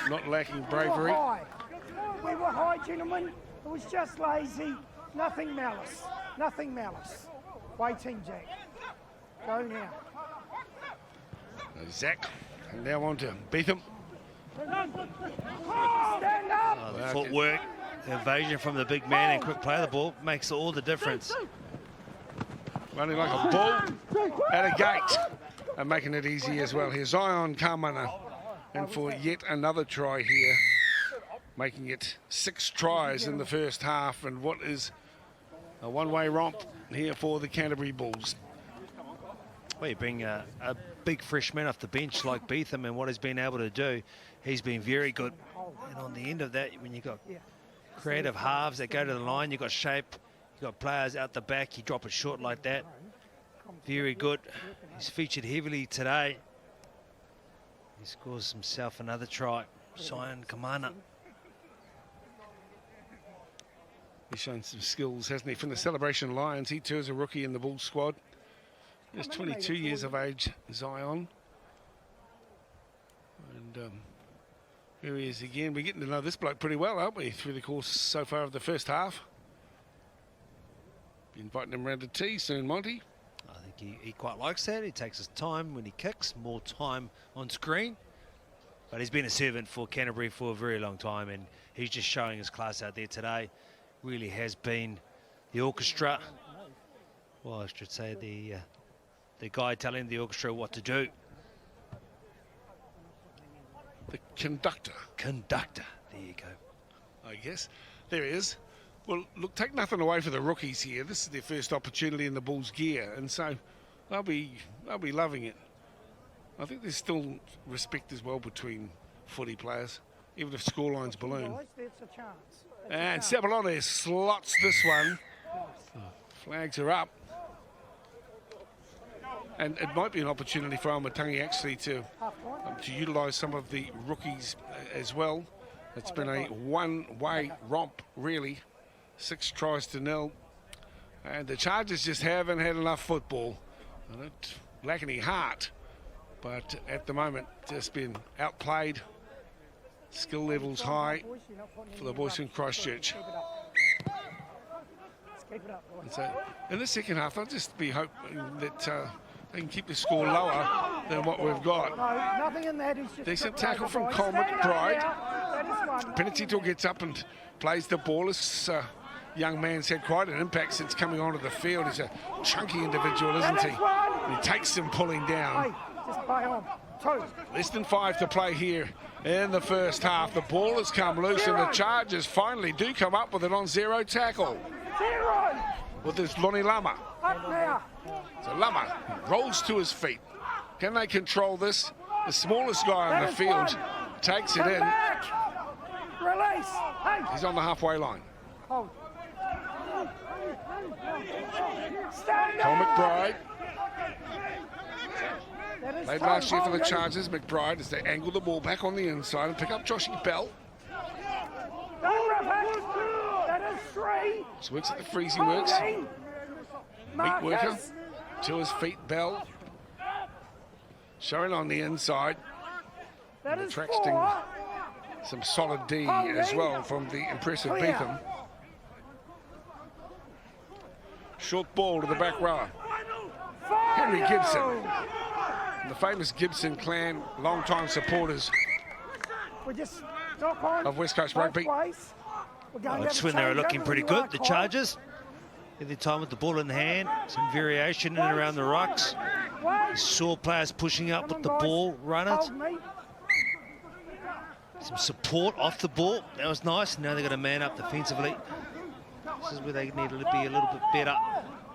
not lacking bravery. We were high, gentlemen. It was just lazy. Nothing malice. Nothing malice. Waiting, Jack. Go now. Zach, and now on to Beetham. Stand up. The footwork, the evasion from the big man and quick play of the ball makes all the difference. Running like a bull at a gate and making it easy as well. Here's Zion Kamana, and for yet another try here, making it 6 tries in the first half, and what is a one-way romp here for the Canterbury Bulls. Well, you bring a big freshman off the bench like Beetham, and what he's been able to do, he's been very good. And on the end of that, when you've got creative halves that go to the line, you've got shape, you've got players out the back, you drop it short like that. Very good. He's featured heavily today. He scores himself another try. Zion Kamana. He's shown some skills, hasn't he? From the Celebration Lions, he too is a rookie in the Bulls squad. He's 22 years of age, Zion. And here he is again. We're getting to know this bloke pretty well, aren't we, through the course so far of the first half. Be inviting him round to tea soon, Monty. I think he quite likes that. He takes his time when he kicks, more time on screen. But he's been a servant for Canterbury for a very long time, and he's just showing his class out there today. Really has been the orchestra. Well, I should say the guy telling the orchestra what to do. The conductor. Conductor. There you go. I guess. There he is. Well, look, take nothing away for the rookies here. This is their first opportunity in the Bulls gear, and so they'll be loving it. I think there's still respect as well between footy players, even if scorelines balloon. That's a chance. And Sepuloni slots this one. Flags are up. And it might be an opportunity for Almatangi actually to utilise some of the rookies as well. It's been a one-way romp, really. 6 tries to 0. And the Chargers just haven't had enough football. They don't lack any heart, but at the moment, just been outplayed. Skill levels high for the boys from Christchurch. And so in the second half, I'll just be hoping that they can keep the score lower than what we've got. No, nothing in that. Decent tackle from Cole McBride. Penitito gets up and plays the ball. This young man's had quite an impact since coming onto the field. He's a chunky individual, isn't he? And he takes him pulling down. Just play on. 2. Less than 5 to play here in the first half. The ball has come loose and the Chargers finally do come up with it on 0 tackle. 0. With this Lonnie Lama. Up now. So Lama rolls to his feet. Can they control this? The smallest guy on the field takes it Come in. back. Release. Hey. He's on the halfway line. Hold. Stand Cole up. McBride. That is Played toe last year for the holding. Chargers. McBride as they angle the ball back on the inside and pick up Joshy Bell. Don't rip it. That is 3. So works at the freezing works. Holding. Meat worker Marcus. to his feet. Bell showing on the inside. That And is attracting 4. some solid D as well from the impressive Clear. Beetham. Short ball to the back rower. Henry Gibson. The famous Gibson clan, long-time supporters We just knock on of West Coast both Rugby. ways. We're going to That's have a when they were change looking over pretty the good, the Waikato. Chargers. Every time with the ball in hand, some variation in and around the rucks. Wait. Saw players pushing up Come with on, the boys. ball, runners. Hold me. Some support off the ball. That was nice. Now they've got to man up defensively. This is where they need to be a little bit better.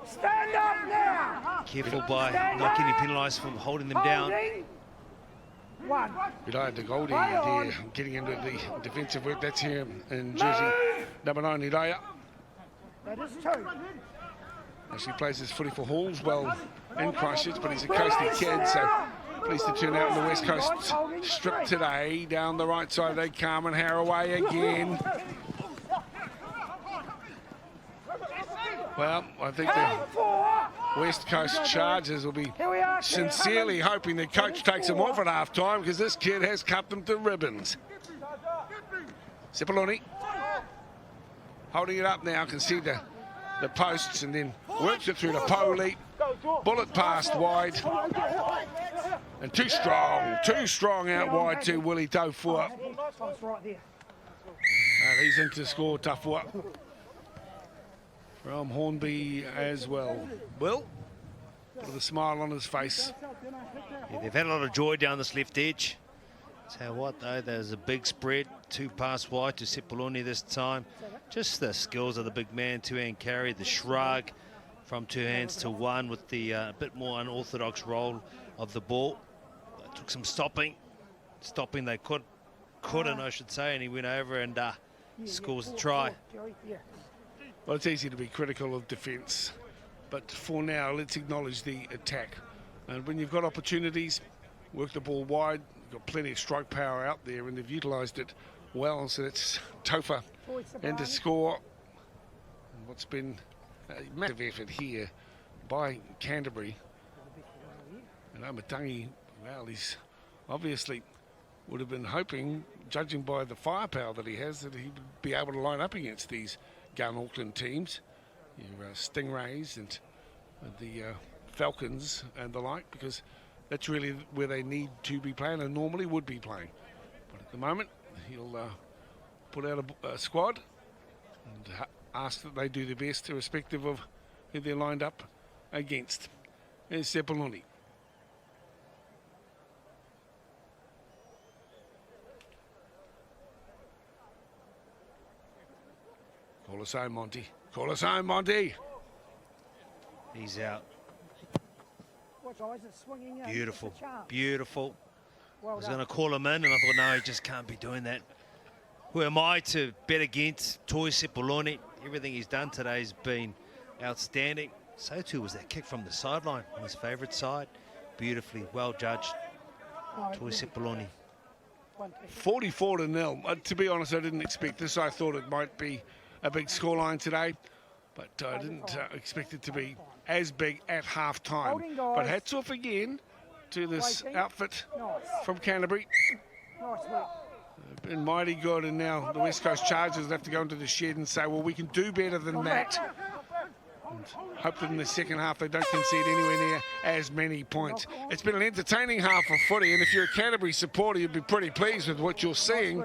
Stand up now. Careful by not getting penalised for holding them down. Holding. 1. Elias de Goldie there getting into the defensive work. That's here in jersey number 9, Elias. That is 2. Actually plays his footy for Hallswell in Christchurch, but he's a coasting kid, so pleased to turn out on the West Coast strip today. Down the right side, they come and Haraway again. Well, I think the West Coast Chargers will be Here we are. sincerely hoping the coach takes them off at half time because this kid has cut them to ribbons. Cipollone holding it up now, can see the posts and then works it through to Poli. Bullet passed wide. And too strong out wide to Willie Tofua. Oh, it's right there. He's in to score Tofua from Hornby as well. Will, with a smile on his face. Yeah, they've had a lot of joy down this left edge. Tell what though, there's a big spread, 2 pass wide to Cipollone this time. Just the skills of the big man, 2-hand carry, the shrug from 2 hands to 1 with the bit more unorthodox roll of the ball. Took some stopping they couldn't, I should say, and he went over and scores the try. Well, it's easy to be critical of defence, but for now, let's acknowledge the attack. And when you've got opportunities, work the ball wide. You've got plenty of strike power out there, and they've utilised it well. So it's Tofa and to score. And what's been a massive effort here by Canterbury. And Omatangi, well, he's obviously would have been hoping, judging by the firepower that he has, that he would be able to line up against these Gun Auckland teams, your Stingrays and the Falcons and the like, because that's really where they need to be playing and normally would be playing. But at the moment, he'll put out a squad and ask that they do their best, irrespective of who they're lined up against. There's Cipollone. Call us home, Monty. Call us home, Monty. He's out. Watch, eyes are swinging out. Beautiful, It's a chance. beautiful. Well I was done. going to call him in, and I thought, no, he just can't be doing that. Who am I to bet against Toi Cipollone? Everything he's done today has been outstanding. So too was that kick from the sideline on his favourite side. Beautifully, well judged. Toi Cipollone. 44-0. To be honest, I didn't expect this. I thought it might be a big scoreline today. But I didn't expect it to be as big at half-time. But hats off again to this outfit from Canterbury. Nice work. Been mighty good, and now the West Coast Chargers have to go into the shed and say, well, we can do better than that. And hope that in the second half they don't concede anywhere near as many points. It's been an entertaining half of footy, and if you're a Canterbury supporter, you'd be pretty pleased with what you're seeing.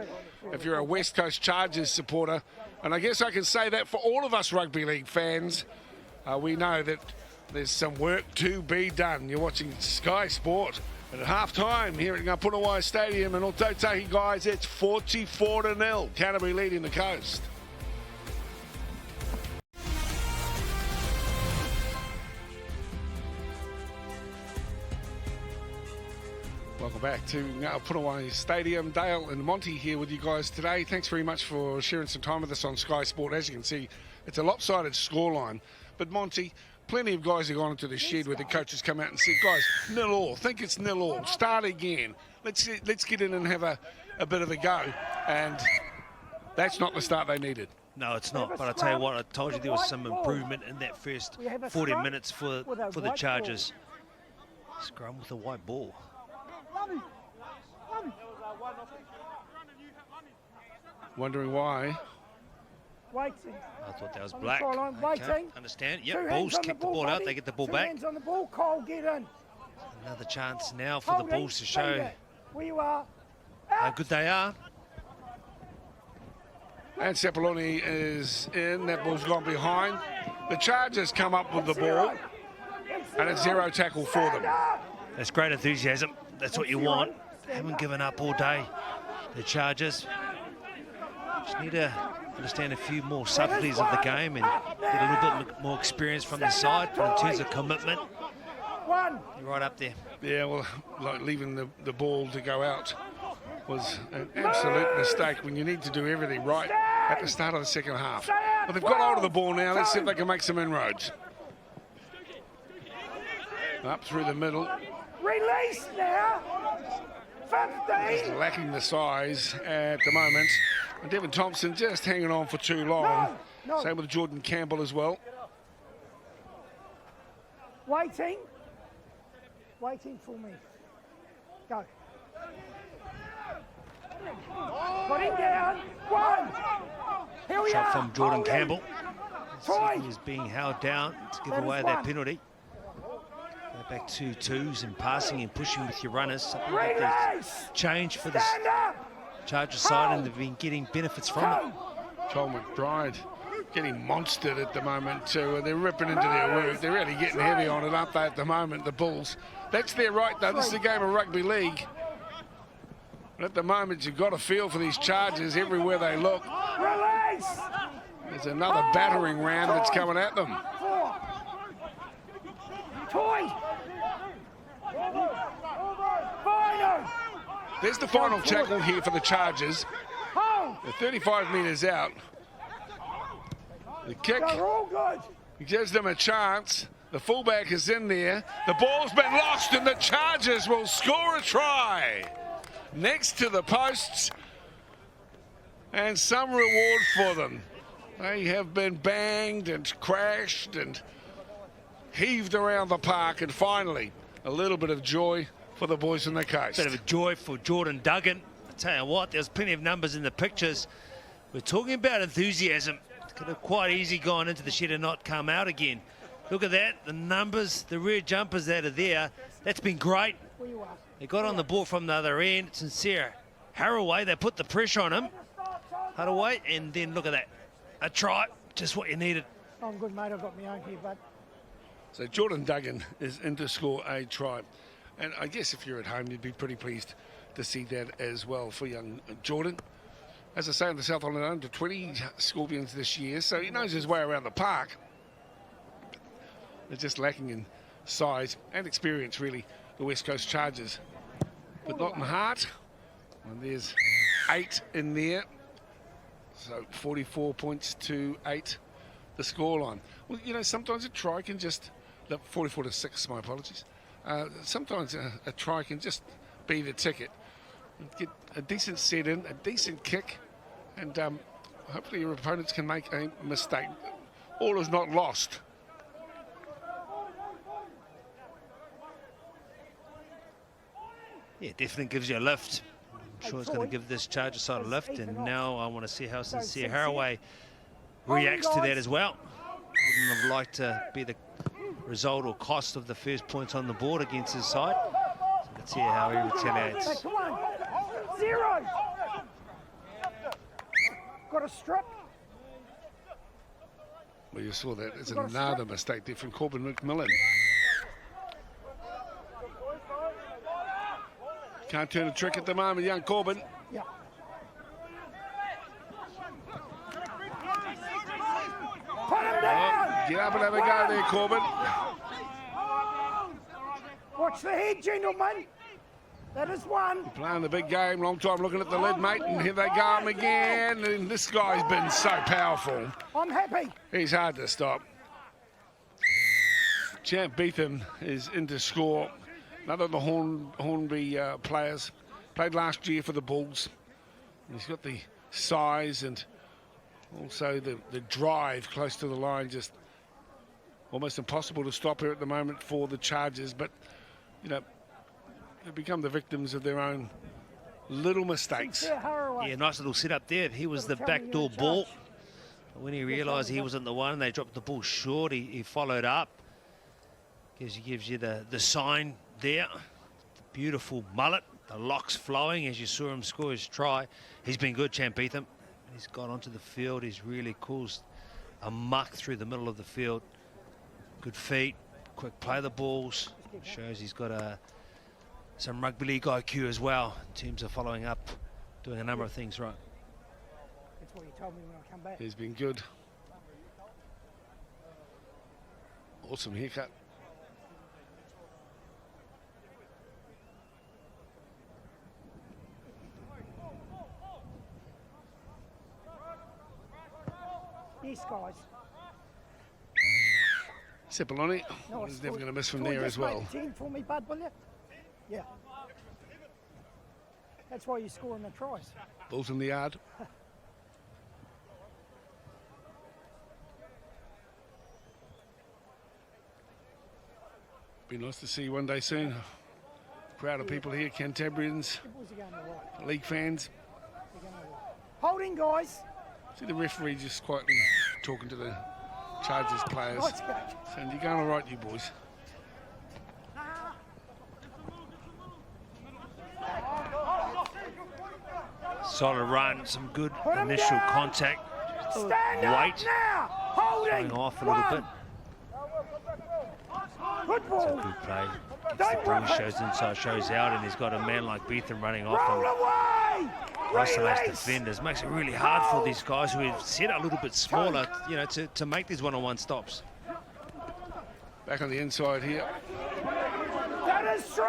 If you're a West Coast Chargers supporter, and I guess I can say that for all of us rugby league fans, we know that there's some work to be done. You're watching Sky Sport at half-time here at Punawai Stadium in Otago, guys. It's 44-0. Canterbury leading the coast. Welcome back to Punawai Stadium. Dale and Monty here with you guys today. Thanks very much for sharing some time with us on Sky Sport. As you can see, it's a lopsided scoreline. But Monty, plenty of guys have gone into the shed where the coaches come out and said, guys, 0-0, think it's 0-0, start again. Let's get in and have a bit of a go. And that's not the start they needed. No, it's not. But I tell you what, I told you there was some improvement in that first 40 minutes for the Chargers. Scrum with a white ball. Wondering why. Waiting. I thought that was black. Waiting. Understand. Yep, Bulls kick the ball out. They get the ball back. Hands on the ball, Cole, get in. Another chance now for the Bulls to show where you are. how good they are. And Sepuloni is in. That ball's gone behind. The Chargers come up with the ball. And it's zero tackle for them. That's great enthusiasm. That's what you want. Haven't given up all day. The Chargers just need to understand a few more subtleties of the game and get a little bit more experience from the side. But in terms of commitment, you're right up there. Yeah, well, like leaving the ball to go out was an absolute mistake when you need to do everything right at the start of the second half. But they've got hold of the ball now. Let's see if they can make some inroads. Up through the middle. Release now. 15. Just lacking the size at the moment. And Devin Thompson just hanging on for too long. No. Same with Jordan Campbell as well. Waiting. Waiting for me. Go. Put him down. One. Here we Shot are. from Jordan Hold him. Campbell. Troy. He's being held down to give That is away that one. penalty. Go back to twos and passing and pushing with your runners. Something that they've Release. changed for the Stand up. Chargers side, and they've been getting benefits from it. Joel McBride getting monstered at the moment too. They're ripping into their work. They're really getting heavy on it, aren't they, at the moment, the Bulls. That's their right, though. This is a game of rugby league. And at the moment, you've got a feel for these Chargers everywhere they look. Release. There's another battering ram that's coming at them. 4. Toy. Final. There's the final tackle here for the Chargers. Hold. They're 35 metres out. The kick They're all good. gives them a chance. The fullback is in there. The ball's been lost and the Chargers will score a try. Next to the posts. And some reward for them. They have been banged and crashed and heaved around the park, and finally a little bit of joy for the boys on the coast. Bit of a joy for Jordan Duggan. I tell you what, there's plenty of numbers in the pictures. We're talking about enthusiasm. It could have quite easily gone into the shed and not come out again. Look at that, the numbers, the rear jumpers that are there. That's been great. They got on the ball from the other end. Sincere Haraway, they put the pressure on him. Haraway, and then look at that. A try, just what you needed. I'm good, mate. I've got my own here, but So Jordan Duggan is in to score a try. And I guess if you're at home, you'd be pretty pleased to see that as well for young Jordan. As I say, in the Southland under 20 Scorpions this year, so he knows his way around the park. They're just lacking in size and experience, really, the West Coast Chargers. But not in heart. And there's 8 in there. So 44 points to 8, the scoreline. Well, you know, sometimes a try can just... 44 to 6, my apologies. Sometimes a try can just be the ticket. Get a decent set in, a decent kick, and hopefully your opponents can make a mistake. all is not lost. Yeah, definitely gives you a lift. I'm sure it's going to give this Charger side a lift, and now I want to see how Sincere Haraway reacts to that as well. Wouldn't have liked to be the result or cost of the first points on the board against his side. So let's hear how he retaliates. Come on. 0. Got a strip. Well, you saw that. It's another mistake there from Corbin McMillan. Can't turn a trick at the moment, young Corbin. Yeah. Put him down. Get up and have a go there, Corbin. Watch the head, gentlemen. That is one. Playing the big game, long time looking at the lid, mate, and here they go again. And this guy's been so powerful. I'm happy. He's hard to stop. Champ Beetham is in to score. Another of the Hornby players. Played last year for the Bulls. He's got the size and also the drive close to the line. Just almost impossible to stop here at the moment for the Chargers. But, you know, they become the victims of their own little mistakes. Yeah, nice little setup there. He was the backdoor ball. When he realised he wasn't the one, they dropped the ball short. He followed up. Gives you the sign there. The beautiful mullet, the locks flowing as you saw him score his try. He's been good, Champ Beetham. He's got onto the field. He's really caused a muck through the middle of the field. Good feet, quick play of the balls. Shows he's got some rugby league IQ as well in terms of following up, doing a number of things right. That's what you told me when I come back. He's been good. Awesome haircut. Yes, guys. Cipollone is never going to miss from there as well. 10 for me, bud, will you? Yeah. That's why you're scoring the tries. Bulls in the yard. Be nice to see you one day soon. Crowd of people here, Cantabrians, The boys are going to right. league fans. They're going to right. Holding, guys. See the referee just quietly talking to the Chargers players. Nice go. Saying, you're going all right, you boys. Solid run, some good Put him initial down. contact. Stand up Weight now. Holding. going off a little bit. Good ball. Good play. Don't Bruce rip it. shows inside, shows out, and he's got a man like Beetham running off Roll and away. isolates Release. defenders. Makes it really hard for these guys who are set a little bit smaller, you know, to make these one-on-one stops. Back on the inside here. That is 3.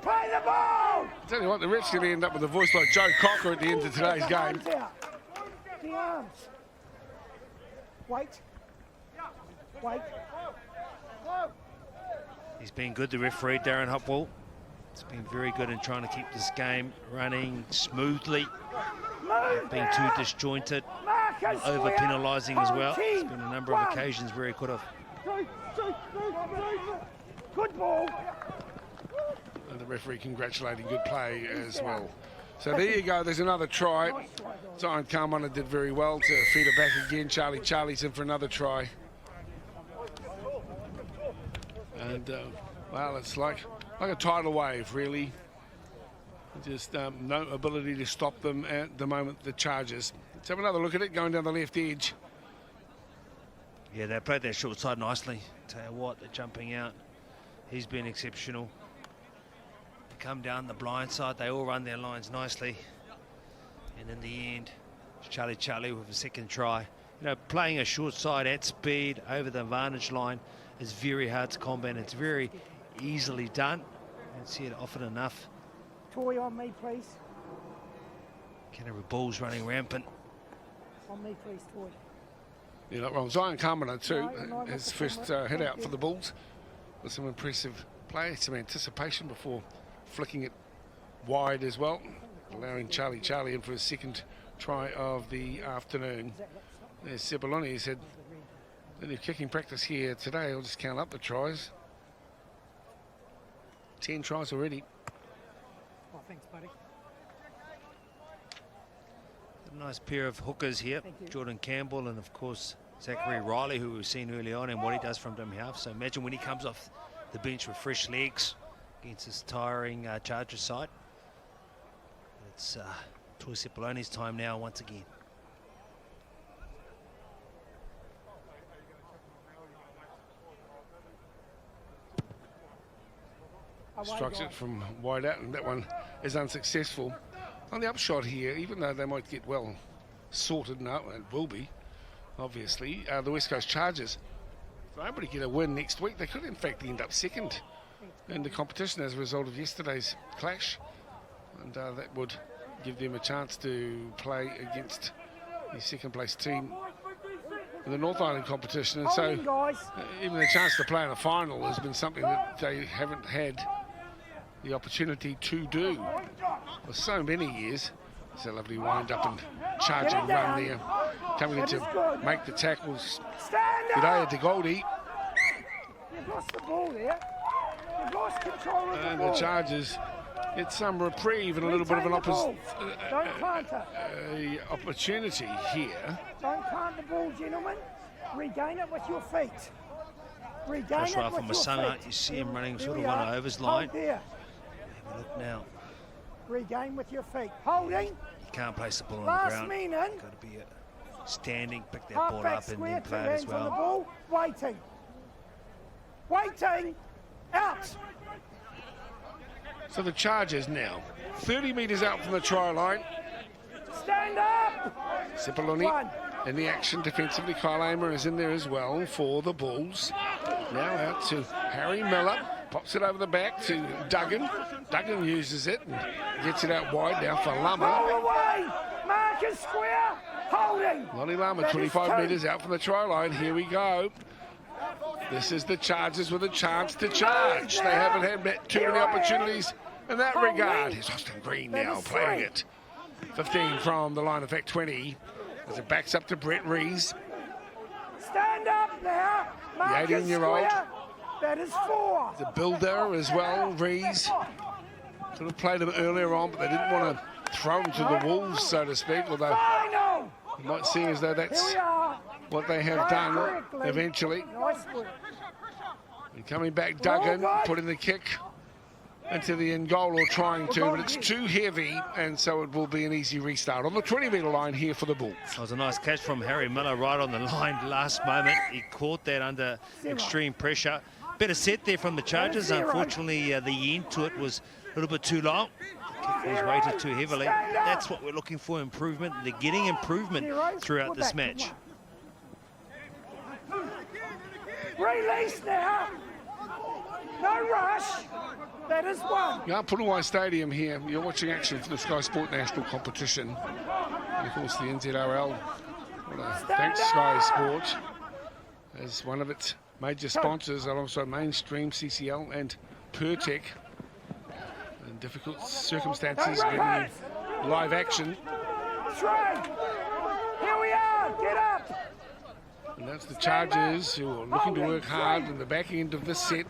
Play the ball. Tell you what, the Reds going to end up with a voice like Joe Cocker at the end of today's The game. arms out. The arms. Wait. Wait. He's been good, the referee, Darren Hopwell. He's been very good in trying to keep this game running smoothly, Move being too disjointed, Marcus, over penalising as well. There's 14. been a number of occasions where he could have. Good ball. And the referee congratulating good play as well. So there you go, there's another try. Zion Carmona did very well to feed it back again. Charlie's in for another try. And, well, it's like a tidal wave, really. Just no ability to stop them at the moment, the Chargers. Let's have another look at it, going down the left edge. Yeah, they played that short side nicely. Tell you what, they're jumping out. He's been exceptional. They come down the blind side, they all run their lines nicely. And in the end, it's Charlie with a second try. You know, playing a short side at speed over the advantage line is very hard to combat. It's very easily done. I don't see it often enough. Toy on me, please. Canterbury Bulls running rampant. On me, please, Toy. You're not wrong. Zion Carmona too, No, his that's first the hit out Thank for you. the Bulls. With some impressive play, some anticipation before flicking it wide as well. Allowing Charlie in for his second try of the afternoon. There's Cipollone, he said Then if kicking practice here today, I'll just count up the tries. 10 tries already. Oh, thanks, buddy. A nice pair of hookers here. Jordan Campbell and, of course, Zachary Riley, who we've seen early on, and what he does from dummy half. So imagine when he comes off the bench with fresh legs against this tiring Chargers side. It's Troy Cipolloni's time now once again. Strikes it from wide out, and that one is unsuccessful. On the upshot here, even though they might get well sorted now, and will be, obviously, the West Coast Chargers, if they're able to get a win next week, they could in fact end up second in the competition as a result of yesterday's clash, and that would give them a chance to play against the second place team in the North Island competition. And so even the chance to play in a final has been something that they haven't had the opportunity to do for so many years. It's a lovely wind up and charging run there, coming in to make the tackles. G'day to Goldie. You've lost the ball there. You've lost control of the And ball. the Chargers get some reprieve and a little bit of an Don't plant it. opportunity here. Don't plant the ball, gentlemen. Regain it with your feet. Regain That's it right with from your Masanga. feet. You see him running Here sort of we on are. an overs Hold line. there. Have a look now. Regain with your feet. Holding. You can't place the ball on Last the ground. minute. Got to be standing, pick that Half ball back up and square, then two play it as hands on the well. ball. Waiting. Waiting. Out. So the Chargers now 30 metres out from the try line. Stand up. Cipolloni One. in the action defensively. Kyle Amer is in there as well for the Bulls. Now out to Harry Miller. Pops it over the back to Duggan. Duggan uses it and gets it out wide now for Lama. Roll away. Marcus square. Holding. Lonnie Lama, That is 25 two. metres out from the try line. Here we go. This is the Chargers with a chance to charge. They haven't had too many opportunities in that regard. Here's Austin Green now playing it. 15 from the line of fact 20 as it backs up to Brett Rees. Stand up now. Marcus 18-year-old. square. That is 4. The builder as well, Rees. Could have played him earlier on, but they didn't want to throw him to the wolves, so to speak, although Final. it might seem as though Here that's we are. what they have done Correctly. eventually. Nice work. And coming back, Duggan putting the kick into the end goal, or trying to, but it's too heavy, and so it will be an easy restart on the 20-metre line here for the Bulls. That was a nice catch from Harry Miller right on the line last moment. He caught that under extreme pressure. Better set there from the Chargers. Unfortunately, the end to it was a little bit too long. The kick was weighted too heavily. That's what we're looking for, improvement. They're getting improvement throughout this match. Release now. No rush. That is 1. Yeah, Puluwai Stadium here. You're watching action for the Sky Sport National Competition. And of course, the NZRL. Thanks, Sky Sport, as one of its major sponsors, alongside Mainstream, CCL, and Pertec. In difficult circumstances, getting live action. 3. Here we are. Get up. And that's the Chargers, who are looking to work hard in the back end of this set.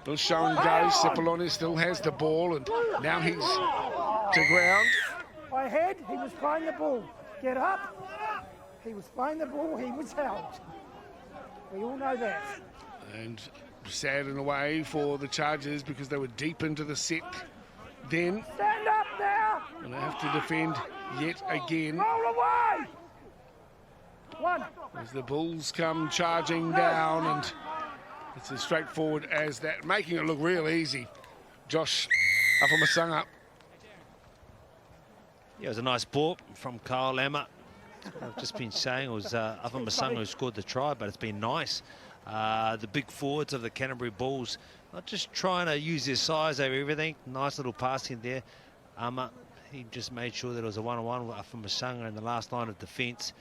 Little show and go. Cipolloni still has the ball, and now he's to ground. By head, he was playing the ball. Get up. He was playing the ball. He was held. We all know that. And sad in a way for the Chargers because they were deep into the set then. Stand up now. And they have to defend yet again Roll away. 1. as the Bulls come charging down, and it's as straightforward as that, making it look real easy. Josh Afamasanga. Yeah, it was a nice ball from Kyle Lammer. I've just been saying it was Afamasanga who scored the try, but it's been nice. The big forwards of the Canterbury Bulls not just trying to use their size over everything. Nice little passing there. He just made sure that it was a one-on-one with Afamasanga in the last line of defence.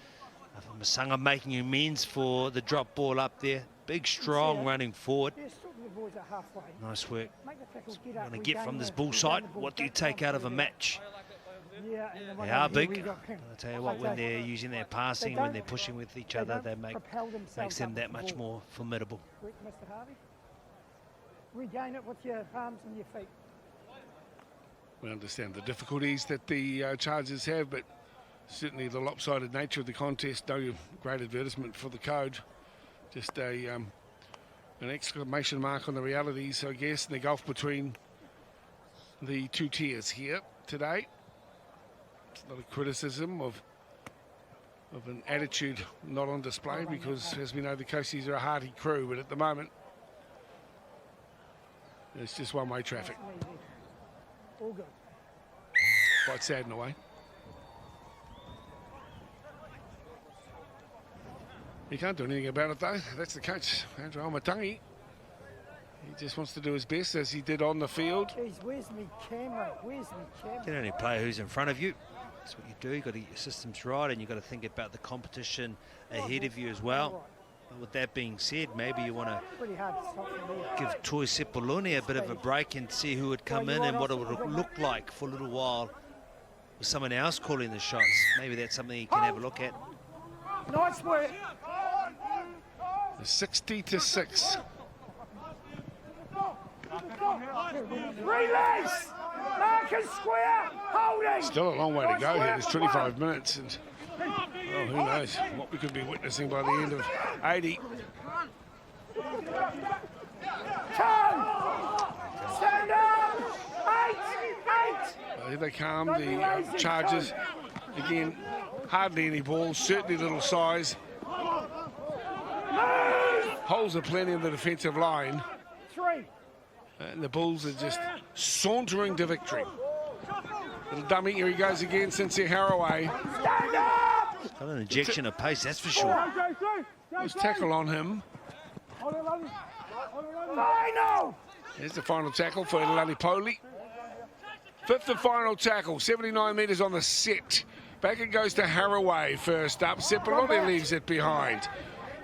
Afamasanga making amends for the drop ball up there. Big, strong running forward. Yes, talk to the boys at halfway. Nice work. Make the tackle, get up, Want to get regain from this the- bull regain side, the ball. what do you Don't take come out of a through match? Yeah, and the one They are over here, big. we got him. I'll tell you what, when they're using their passing, when they're pushing with each other, don't they propel makes themselves them up that the much ball. more formidable. Quick, Mr. Harvey. Regain it with your palms and your feet. We understand the difficulties that the Chargers have, but certainly the lopsided nature of the contest, no great advertisement for the code. Just an exclamation mark on the realities, I guess, and the gulf between the two tiers here today. It's a lot of criticism of an attitude not on display because, as we know, the Coasties are a hearty crew, but at the moment, it's just one-way traffic. Nice and easy. All good. Quite sad in a way. He can't do anything about it, though. That's the coach, Andrew Almatangi. He just wants to do his best, as he did on the field. Jeez, where's me camera? Where's me camera? You can only play who's in front of you. That's what you do. You've got to get your systems right, and you've got to think about the competition ahead of you as well. But with that being said, maybe you want to Pretty hard to stop from there. give Toi Sepuloni a bit of a break and see who would come in and what it would look like for a little while with someone else calling the shots. Maybe that's something you can have a look at. Nice work. 60-6. Release! Marcus square! Holding! Still a long way to go here. There's 25 minutes, and well, who knows what we could be witnessing by the end of 80. Turn! Stand up! 8! Here they come, the Chargers. Again, hardly any balls, certainly little size. Holes are plenty in the defensive line. 3. And the Bulls are just sauntering to victory. Little dummy, here he goes again, Sincere Haraway. Stand up! Got an injection of pace, that's for sure. There's tackle on him. Final! There's the final tackle for Lalipoli. Fifth and final tackle, 79 metres on the set. Back it goes to Haraway first up. Sepuloni leaves it behind.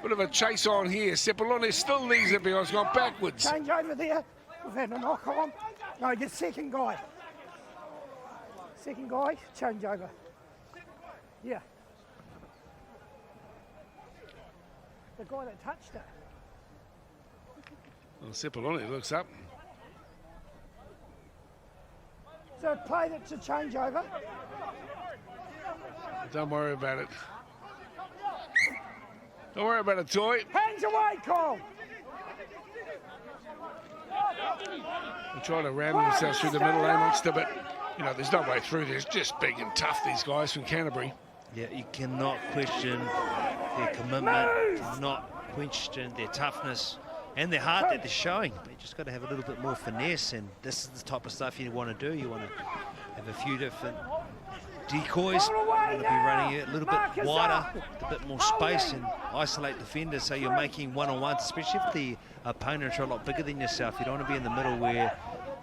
Bit of a chase on here. Sepuloni still leaves it behind. It's gone backwards. Change over there. We've had a knock on. No, your second guy. Second guy, change over. Yeah. The guy that touched it. Well, Sepuloni looks up. So play that to change over. Don't worry about it. Don't worry about it, Toy. Hands away, Cole. They're trying to ram themselves through the middle, Munster, but you know, there's no way through. They're just big and tough, these guys from Canterbury. Yeah, you cannot question their commitment, cannot question their toughness and their heart that they're showing. But you just got to have a little bit more finesse, and this is the type of stuff you want to do. You want to have a few different decoys. You want to be running it a little bit wider, a bit more space, and isolate defenders so you're making one-on-ones, especially if the opponents are a lot bigger than yourself. You don't want to be in the middle where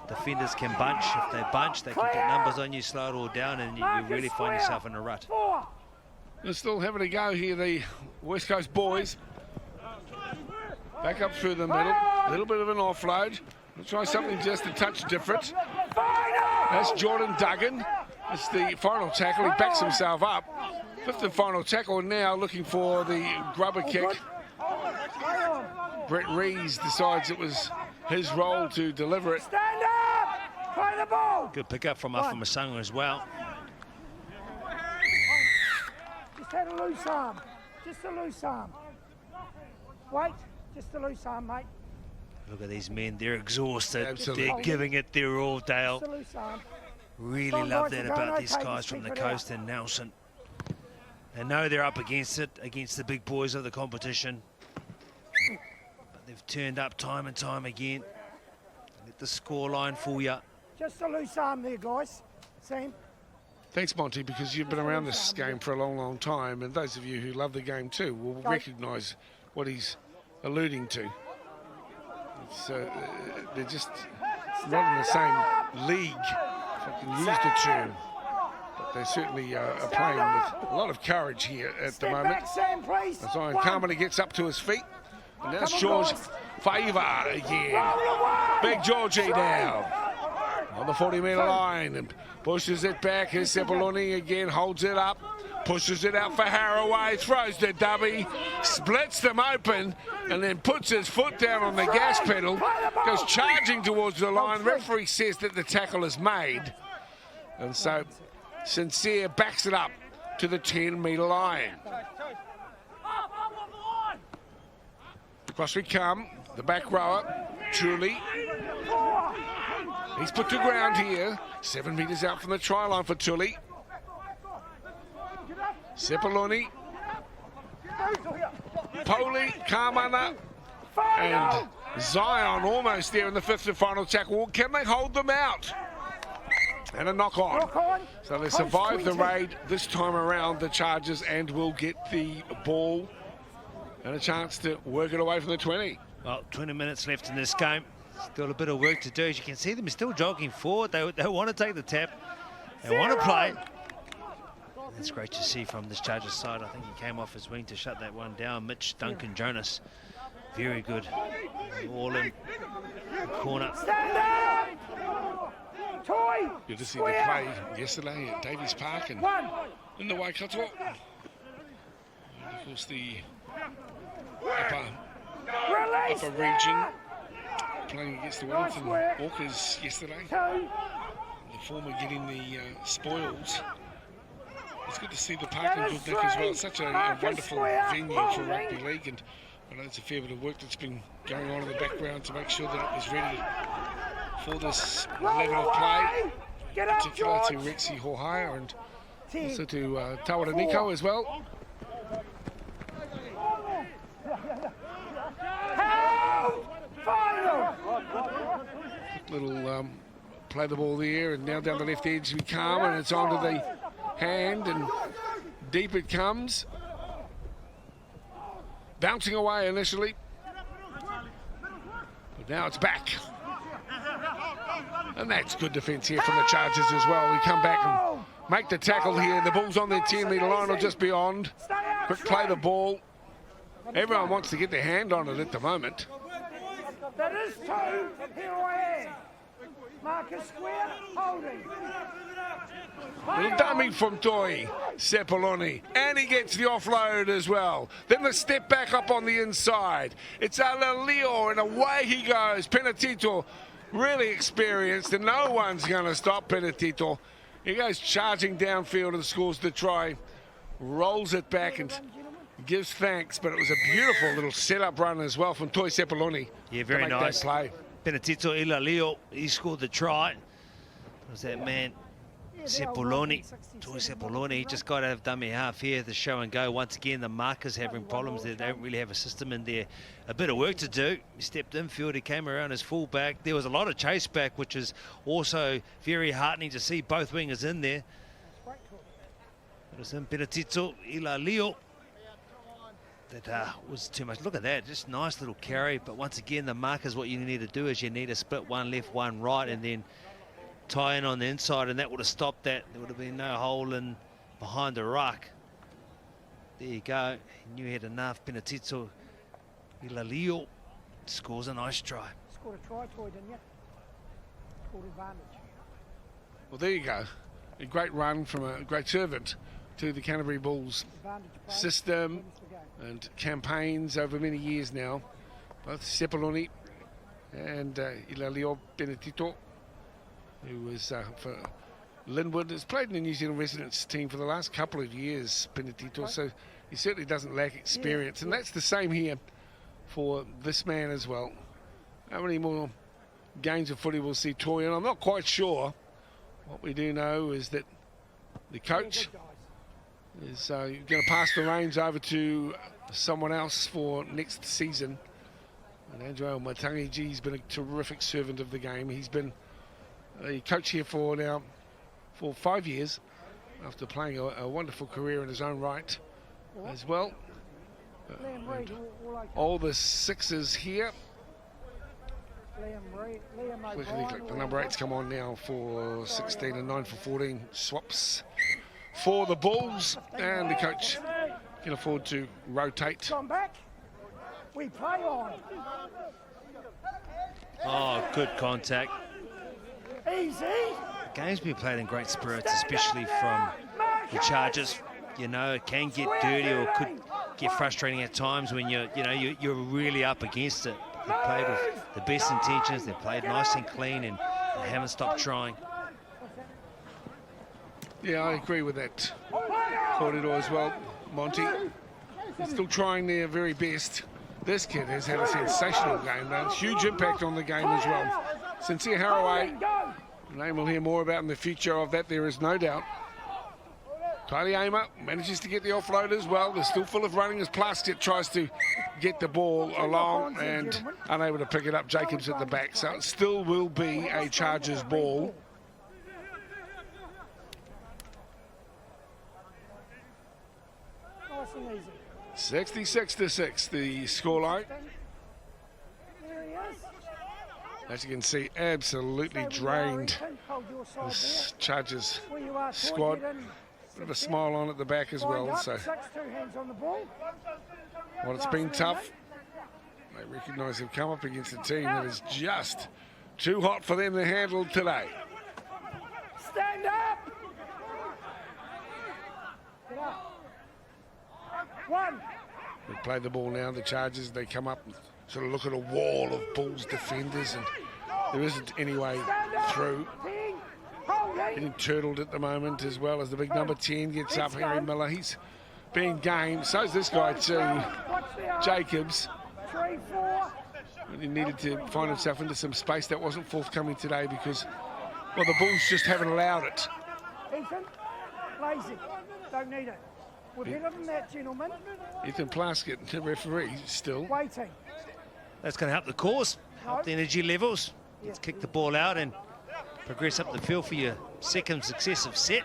defenders can bunch. If they bunch, they can get numbers on you, slow it all down, and you really find yourself in a rut. They're still having a go here, the West Coast boys. Back up through the middle, a little bit of an offload. We'll try something just a touch different. That's Jordan Duggan. It's the final tackle. He backs himself up. Fifth and final tackle now, looking for the grubber kick. Brett Rees decides it was his role to deliver it. Stand up! Play the ball! Good pickup from Afa Masunga as well. Just had a loose arm. Just a loose arm. Wait, just a loose arm, mate. Look at these men, they're exhausted. Absolutely. They're giving it their all, Dale. Just a loose arm. Really love that about these guys from the coast and Nelson. They know they're up against it, against the big boys of the competition. But they've turned up time and time again. Let the scoreline fool you. Just a loose arm there, guys. Sam. Thanks, Monty, because you've been around this game for a long, long time, and those of you who love the game too will recognise what he's alluding to. It's, they're just not in the same league, if I can use the term. But they certainly are playing with a lot of courage here at the moment. Back, Sam, please. As Ian Carmody gets up to his feet. And now it's George Favour again. Big Georgie now. on the 40-metre line and pushes it back. Here's Sepuloni again, holds it up, pushes it out for Haraway, throws the dummy, splits them open, and then puts his foot down on the gas pedal, goes charging towards the line. Referee says that the tackle is made, and so Sincere backs it up to the 10-metre line. Across we come, the back rower, Truly. He's put to ground here, 7 metres out from the try line for Tully. Sepuloni, Poli, Kamana, and Zion almost there in the 5th and final tackle. Can they hold them out? And a knock on. So they survive the raid this time around, the Chargers, and will get the ball and a chance to work it away from the 20. Well, 20 minutes left in this game. Still a bit of work to do. As you can see them still jogging forward. They want to take the tap. They want to play. It's great to see from this Chargers side. I think he came off his wing to shut that one down. Mitch Duncan Jonas. Very good. All in the corner. Good to see they played yesterday at Davies Park and in the Waikato. And of course the upper region, playing against the Wellington Orcas yesterday. The former getting the spoils. It's good to see the park in good nick as well. It's such a wonderful venue for rugby league, and I know there's a fair bit of work that's been going on in the background to make sure that it was ready for this level of play, particularly to Rexy Hohaya and also to Tawara Nico as well. Little play the ball there, and now down the left edge we come, and it's onto the hand, and deep it comes. Bouncing away initially, but now it's back. And that's good defence here from the Chargers as well. We come back and make the tackle here. The ball's on their 10-metre line or just beyond. Quick play the ball. Everyone wants to get their hand on it at the moment. That is two. Here I am. Marcus square, holding. Little dummy from Toi Sepuloni, and he gets the offload as well. Then the step back up on the inside. It's Alalio, and away he goes. Penatito, really experienced, and no one's going to stop Penatito. He goes charging downfield and scores the try. Rolls it back and gives thanks, but it was a beautiful little set-up run as well from Toi Sepuloni. Yeah, very nice. That play. Penatito Ilalio, he scored the try. It was that man, Sepuloni, Toi Sepuloni. He just got out of dummy half here, the show and go. Once again, the markers having problems. They don't really have a system in there. A bit of work to do. He stepped infield, he came around his fullback. There was a lot of chase back, which is also very heartening to see both wingers in there. It was in Penatito Ilalio. That was too much. Look at that, just nice little carry. But once again, the markers, what you need to do is you need to split one left, one right, and then tie in on the inside, and that would have stopped that. There would have been no hole in behind the ruck. There you go. He knew he had enough. Penatito Ilalio scores a nice try. Scored a try, Toy, didn't you? Scored advantage. Well, there you go. A great run from a great servant to the Canterbury Bulls system and campaigns over many years now. Both Sepuloni and Ilalio Penatito, who was for Linwood, has played in the New Zealand residence team for the last couple of years, Penatito, so he certainly doesn't lack experience. And that's the same here for this man as well. How many more games of footy we'll see Toy? And I'm not quite sure. What we do know is that the coach is going to pass the reins over to someone else for next season. And Andrew Matangi, he's been a terrific servant of the game. He's been a coach here for 5 years, after playing a wonderful career in his own right as well. All the sixes here. The number 8's come on now for 16 and 9 for 14 swaps for the Bulls, and the coach can afford to rotate. Come back. We play on. Oh, good contact. Easy. The game's been played in great spirits, especially from the Chargers. You know, it can get dirty or could get frustrating at times when you're really up against it. They played with the best intentions. They played nice and clean, and they haven't stopped trying. Yeah, I agree with that corridor as well, Monty. They're still trying their very best. This kid has had a sensational game, though. Huge impact on the game as well. Sincere Haraway, a name we'll hear more about in the future of that, there is no doubt. Kylie Amer manages to get the offload as well. They're still full of running as Plaskett tries to get the ball along and unable to pick it up. Jacobs at the back, so it still will be a Chargers ball. Nice and easy. 66-6, the scoreline. There he is. As you can see, absolutely drained this Chargers squad. Bit of a smile on at the back as well, so while it's been tough, they recognise they've come up against a team that is just too hot for them to handle today. Stand up. Get up. One. They play the ball now, the Chargers, they come up and sort of look at a wall of Bulls defenders, and there isn't any way through. Getting turtled at the moment, as well as the big number 10 gets up, Harry Miller. He's being gamed. So's this guy too, Jacobs. 3, 4. He needed to find himself into some space that wasn't forthcoming today because, well, the Bulls just haven't allowed it. Ethan, lazy. Don't need it. We're better than that, gentlemen. Ethan Plaskett, the referee, still. Waiting. That's going to help the cause, help the energy levels. Let's kick the ball out and progress up the field for your second successive set.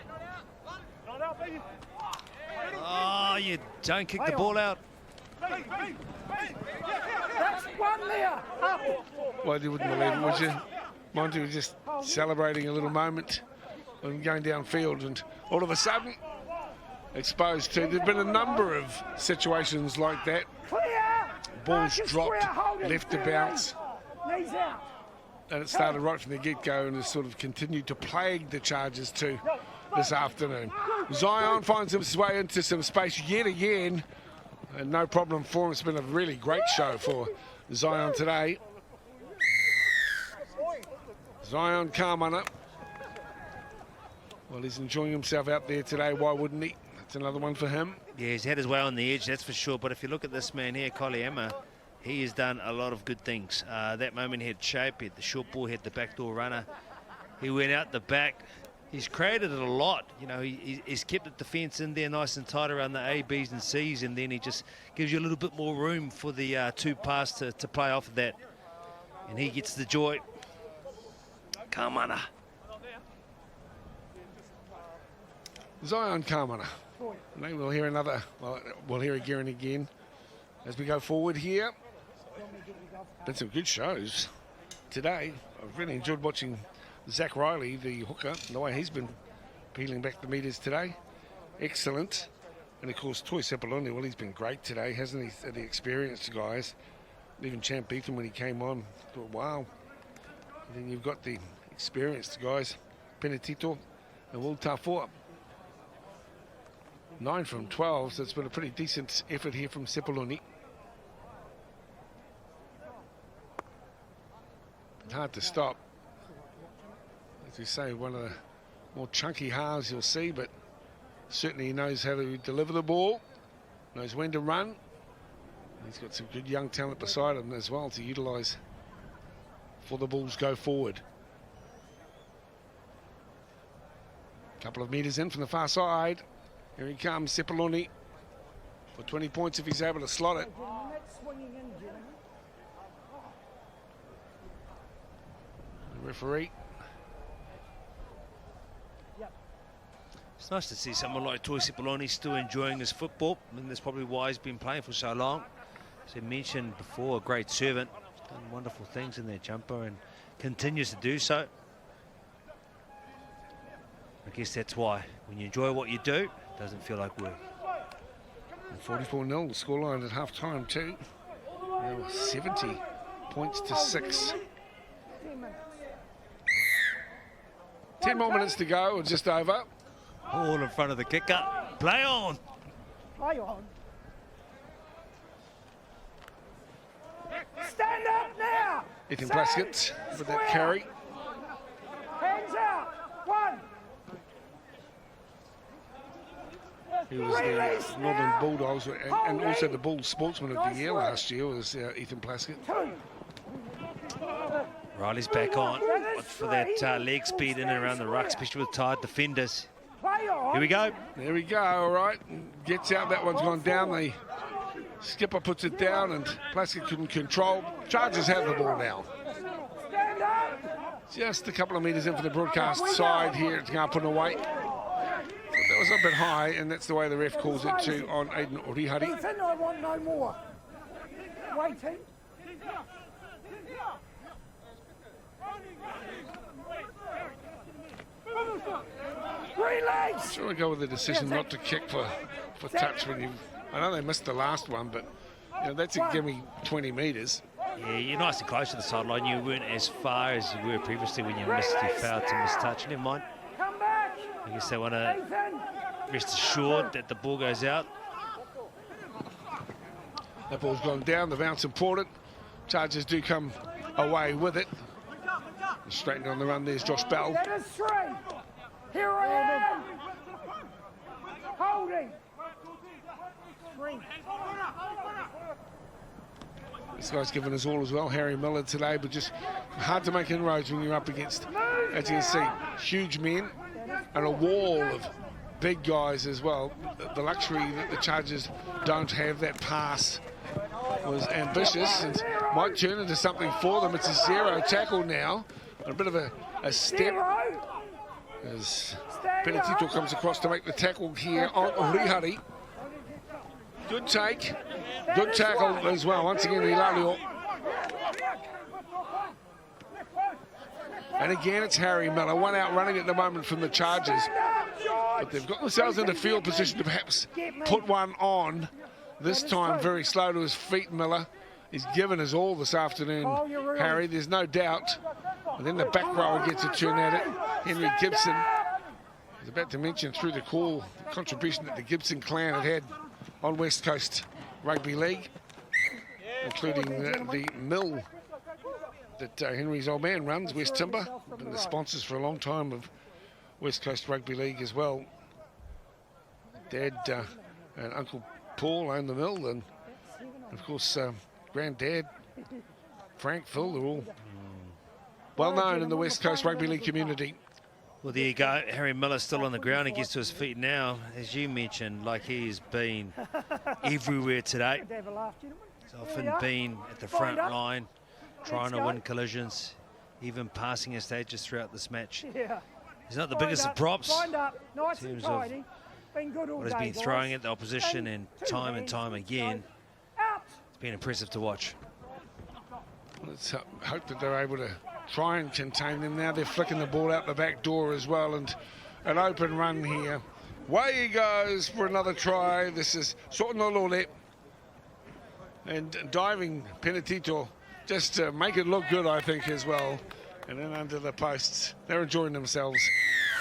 Oh, you don't kick the ball out. That's one there. Up. Well, you wouldn't believe it, would you? Monty was just celebrating a little moment when going downfield, and all of a sudden, exposed to. There've been a number of situations like that. Clear. Balls dropped, left to bounce. Knees out. And it started right from the get-go and has sort of continued to plague the Chargers too this afternoon. Zion finds his way into some space yet again, and no problem for him. It's been a really great show for Zion today. Zion Kamana. Well, he's enjoying himself out there today. Why wouldn't he? That's another one for him. Yeah, he's had his way on the edge, that's for sure. But if you look at this man here, Kylie Emma, he has done a lot of good things. That moment he had shape, he had the short ball, he had the backdoor runner. He went out the back. He's created it a lot. You know, he's kept the defence in there nice and tight around the A, Bs and Cs, and then he just gives you a little bit more room for the two pass to play off of that. And he gets the joy. Kamana. Zion Kamana. Maybe we'll hear another, well, we'll hear again and again as we go forward here. Been some good shows today. I've really enjoyed watching Zach Riley, the hooker, the way he's been peeling back the meters today. Excellent. And of course, Toi Sepuloni, well, he's been great today, hasn't he? The experienced guys. Even Champ Beetham, when he came on, thought, wow. And then you've got the experienced guys, Penatito and Will Tafua. 9 from 12, so it's been a pretty decent effort here from Sepuloni. Hard to stop. As we say, one of the more chunky halves you'll see, but certainly he knows how to deliver the ball, knows when to run. He's got some good young talent beside him as well to utilise for the Bulls go forward. Couple of metres in from the far side. Here he comes, Sepuloni, for 20 points if he's able to slot it. The referee. It's nice to see someone like Toi Sepuloni still enjoying his football. I mean, that's probably why he's been playing for so long. As I mentioned before, a great servant. He's done wonderful things in their jumper and continues to do so. I guess that's why, when you enjoy what you do, it doesn't feel like work. 44-0 scoreline at half-time too. Now 70 points to 6. 10 more minutes to go, or just over. All in front of the kicker. Play on. Play on. Stand up now. Ethan Say, Plaskett with that square. carry. Hands out. One. He was the Northern Bulldogs and also the Bull Sportsman of the Year last year was Ethan Plaskett. Two. Riley's back on. Watch for that leg speed in and around the ruck, especially with tired defenders. Play on. Here we go. There we go, all right. Gets out, that one's gone down. The skipper puts it down and Plaskett couldn't control. Chargers have the ball now. Stand up. Just a couple of metres in for the broadcast side here. It's going to put away. That was a bit high, and that's the way the ref calls it too on Aiden Orihari. Ethan, I want no more. Waiting. Release. Sure, I go with the decision not to kick for touch when you. I know they missed the last one, but you know, that's a gimme 20 metres. Yeah, you're nice and close to the sideline. You weren't as far as you were previously when you missed your foul to miss touch. Never mind. Come back. I guess they want to Ethan. rest assured that the ball goes out. That ball's gone down, the bounce important. Chargers do come away with it. Straightened on the run, there's Josh Bell. That is three. Here I am. Holding. Three. This guy's given us all as well, Harry Miller today, but just hard to make inroads when you're up against, as you can see, huge men and a wall of big guys as well. The luxury that the Chargers don't have, that pass was ambitious and might turn into something for them. It's a zero tackle now. A bit of a step as Penatito comes across to make the tackle here on Orihari. Good take, good tackle as well. Once again, Hilalio. And again, it's Harry Miller. One out running at the moment from the Chargers. But they've got themselves into field position to perhaps put one on. This time, very slow to his feet, Miller. He's given us all this afternoon, Harry, there's no doubt. And then the back rower gets a turn at it. Henry Gibson. I was about to mention through the call the contribution that the Gibson clan had on West Coast Rugby League, including the mill that Henry's old man runs, West Timber, been the sponsors for a long time of West Coast Rugby League as well. Dad and Uncle Paul own the mill, and of course Granddad, Frank, Phil, they're all well known in the West Coast Rugby League community. Well, there you go. Harry Miller's still on the ground. He gets to his feet now. As you mentioned, like he's been everywhere today. He's often been at the front line, trying to win collisions, even passing his stages throughout this match. He's not the biggest of props in terms of what he's been throwing at the opposition, and time again, it's been impressive to watch. Let's hope that they're able to try and contain them now. They're flicking the ball out the back door as well, and an open run here. Way he goes for another try. This is Sotonolole and diving Penatito just to make it look good, I think, as well. And then under the posts, they're enjoying themselves.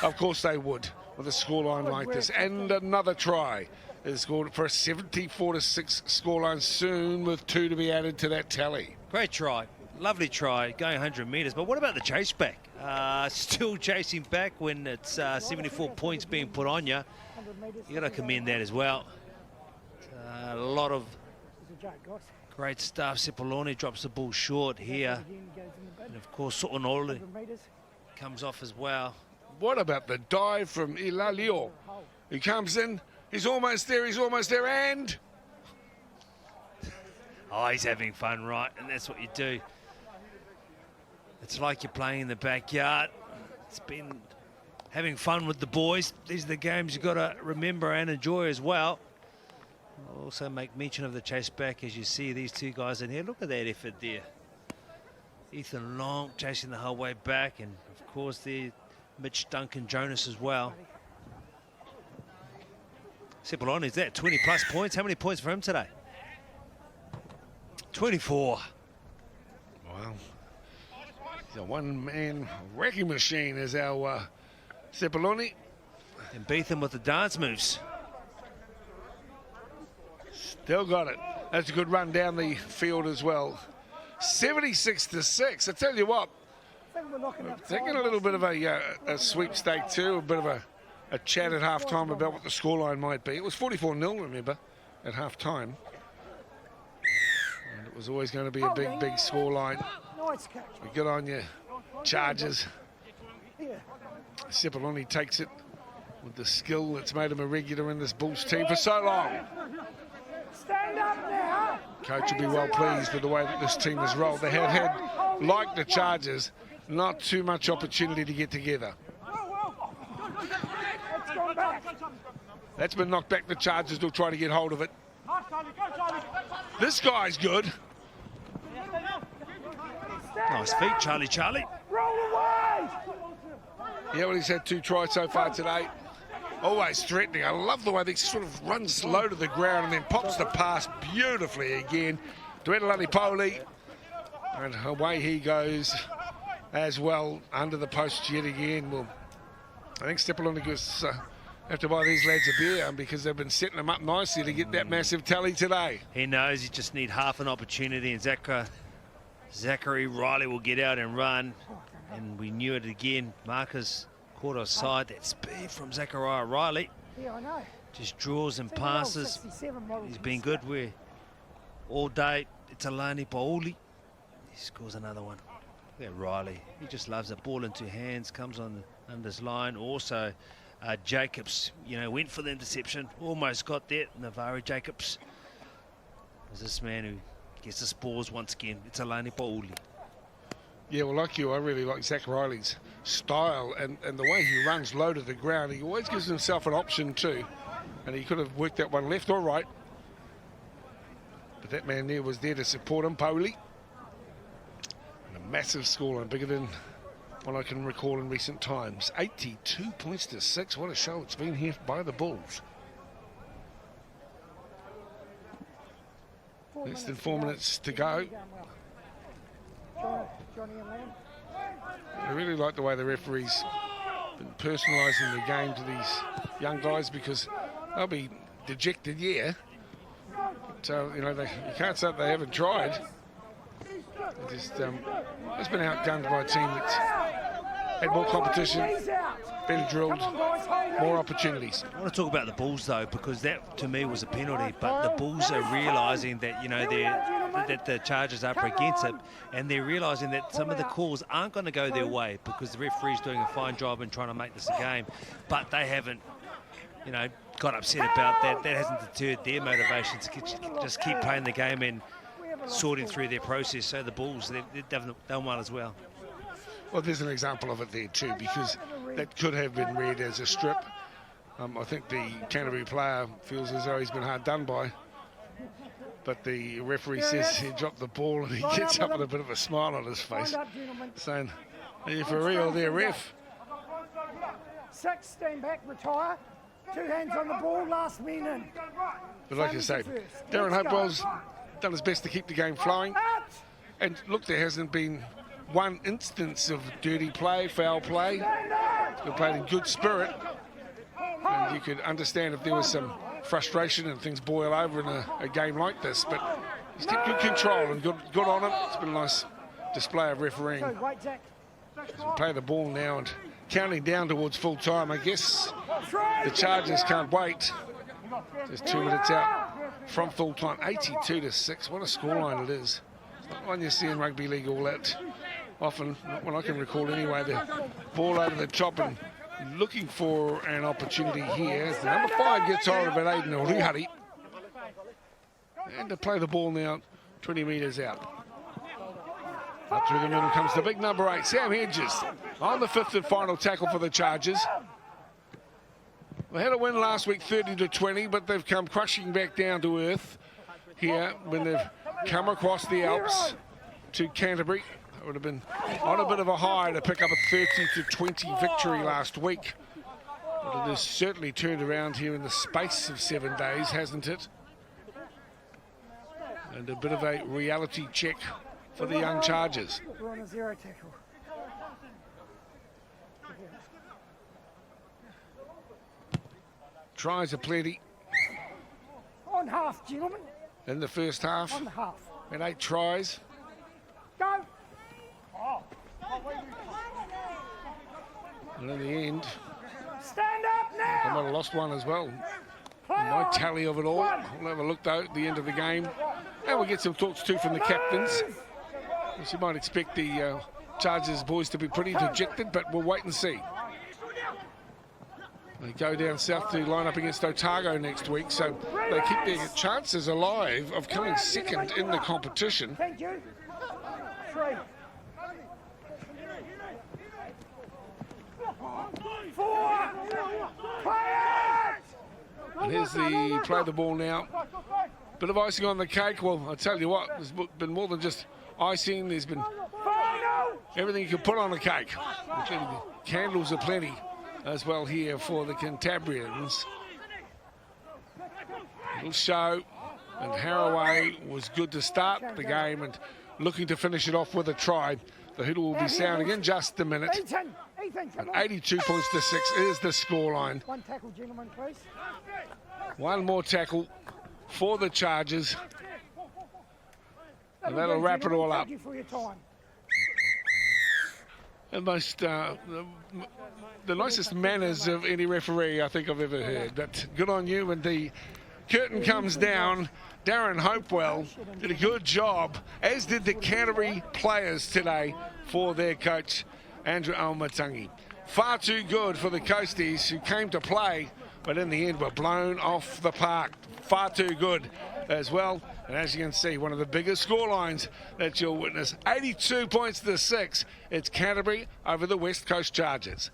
Of course they would with a scoreline like this. And another try is scored for a 74-6 scoreline soon, with 2 to be added to that tally. Great try. Lovely try, going 100 metres. But what about the chase back? Still chasing back when it's 74 points being put on you. You got to commend that as well. A lot of great stuff. Sepuloni drops the ball short here. And of course, Sotonole comes off as well. What about the dive from Hilalio? He comes in, he's almost there, and... Oh, he's having fun, right? And that's what you do. It's like you're playing in the backyard. It's been having fun with the boys. These are the games you've got to remember and enjoy as well. I'll also make mention of the chase back as you see these two guys in here. Look at that effort there. Ethan Long chasing the whole way back, and of course there Mitch Duncan Jonas as well. Sepuloni, is that 20 plus points? How many points for him today? 24. Wow. He's a one-man wrecking machine, as our Sepuloni. And Beetham with the dance moves. Still got it. That's a good run down the field as well. 76-6. I tell you what, I'm thinking a little bit of a sweepstake too, a bit of a chat at half-time about what the scoreline might be. It was 44-0, remember, at half-time. And it was always going to be a big, big scoreline. Good on you, Chargers. Sepuloni takes it with the skill that's made him a regular in this Bulls team for so long. Stand up now. Coach will be well pleased with the way that this team has rolled. They have had, like the Chargers, not too much opportunity to get together. It's gone back. That's been knocked back. The Chargers will try to get hold of it. This guy's good. Nice feet, Charlie. Roll away. Yeah, well, he's had 2 tries so far today. Always threatening. I love the way he sort of runs low to the ground and then pops the pass beautifully again to Edilani Poli. And away he goes as well under the post yet again. Well, I think Stepalonikus have to buy these lads a beer because they've been setting them up nicely to get that massive tally today. He knows he just need half an opportunity, and Zachary Riley will get out and run. And we knew it again. Marcus caught offside. That speed from Zachariah Riley. Yeah, I know. Just draws and passes. He's been good. We're all day. It's Alani Pauli. He scores another one. Look at Riley. He just loves it. Ball into hands. Comes on under his line. Also, Jacobs, went for the interception. Almost got there. Navari Jacobs is this man who gets the spores once again. It's Alani Pauli. Yeah, well, like you, I really like Zach Riley's style and the way he runs low to the ground. He always gives himself an option too. And he could have worked that one left or right. But that man there was there to support him, Poli. And a massive scoreline, bigger than what I can recall in recent times. 82 points to 6. What a show it's been here by the Bulls. Less than 4 minutes to go. Johnny and Lamb. I really like the way the referees been personalising the game to these young guys because they'll be dejected, yeah. But, you can't say that they haven't tried. They're just been outgunned by a team that's had more competition, better drilled, more opportunities. I want to talk about the Bulls though, because that to me was a penalty, but the Bulls are realising that that the Chargers are up against it, and they're realising that some of the calls aren't going to go their way because the referee's doing a fine job in trying to make this a game, but they haven't got upset about that. That hasn't deterred their motivation to just keep playing the game and sorting through their process. So the Bulls, they've done well as well. Well, there's an example of it there too, because that could have been read as a strip. I think the Canterbury player feels as though he's been hard done by, but the referee says he dropped the ball and he gets up with a bit of a smile on his face, saying, "Are you for real there, ref?" 6, stand back, retire. 2 hands on the ball, last man in. But like you say, Darren Hopewell's done his best to keep the game flowing. And look, there hasn't been one instance of dirty play, foul play. It's been played in good spirit. And you could understand if there was some frustration and things boil over in a game like this. But he's kept good control and good on it. It's been a nice display of refereeing. As we play the ball now and counting down towards full time, I guess the Chargers can't wait. Just 2 minutes out from full time. 82-6. What a scoreline it is. It's not one you see in rugby league all that often, not when I can recall anyway. The ball over the top and looking for an opportunity here. As the number 5 gets hold of it, Aiden Orihari. And to play the ball now 20 metres out. Up through the middle comes the big number 8, Sam Hedges, on the 5th and final tackle for the Chargers. They had a win last week, 30-20, but they've come crushing back down to earth here when they've come across the Alps to Canterbury. It would have been on a bit of a high to pick up a 30-20 victory last week. But it has certainly turned around here in the space of 7 days, hasn't it? And a bit of a reality check for the young Chargers. We're on a 0 tackle. Tries are plenty On half, gentlemen. in the first half. On the half. And 8 tries. Go. And in the end, Stand up they now. might have lost one as well. Play My on. tally of it all. We'll have a look though at the end of the game. And we'll get some thoughts too from the captains. As you might expect the Chargers boys to be pretty dejected, but we'll wait and see. They go down south to line up against Otago next week, so they keep their chances alive of coming second in the competition. Thank you. 3. 4. Play it. And here's the play the ball now. Bit of icing on the cake. Well, I tell you what, there's been more than just icing. There's been Final. everything you can put on a cake. Including the candles are plenty as well here for the Cantabrians. Little show, and Haraway was good to start the game and looking to finish it off with a try. The hooter will be sounding in just a minute. Ethan, come And on. 82 points to 6 is the scoreline. One tackle, gentlemen, please. One more tackle for the Chargers. And that'll do, wrap it gentlemen. all up. Thank you for your time. The nicest manners of any referee I think I've ever heard. But good on you. And the curtain comes down. Darren Hopewell did a good job, as did the Canterbury players today for their coach, Andrew Almatangi. Far too good for the Coasties, who came to play, but in the end were blown off the park. Far too good as well. And as you can see, one of the biggest scorelines that you'll witness. 82 points to 6. It's Canterbury over the West Coast Chargers.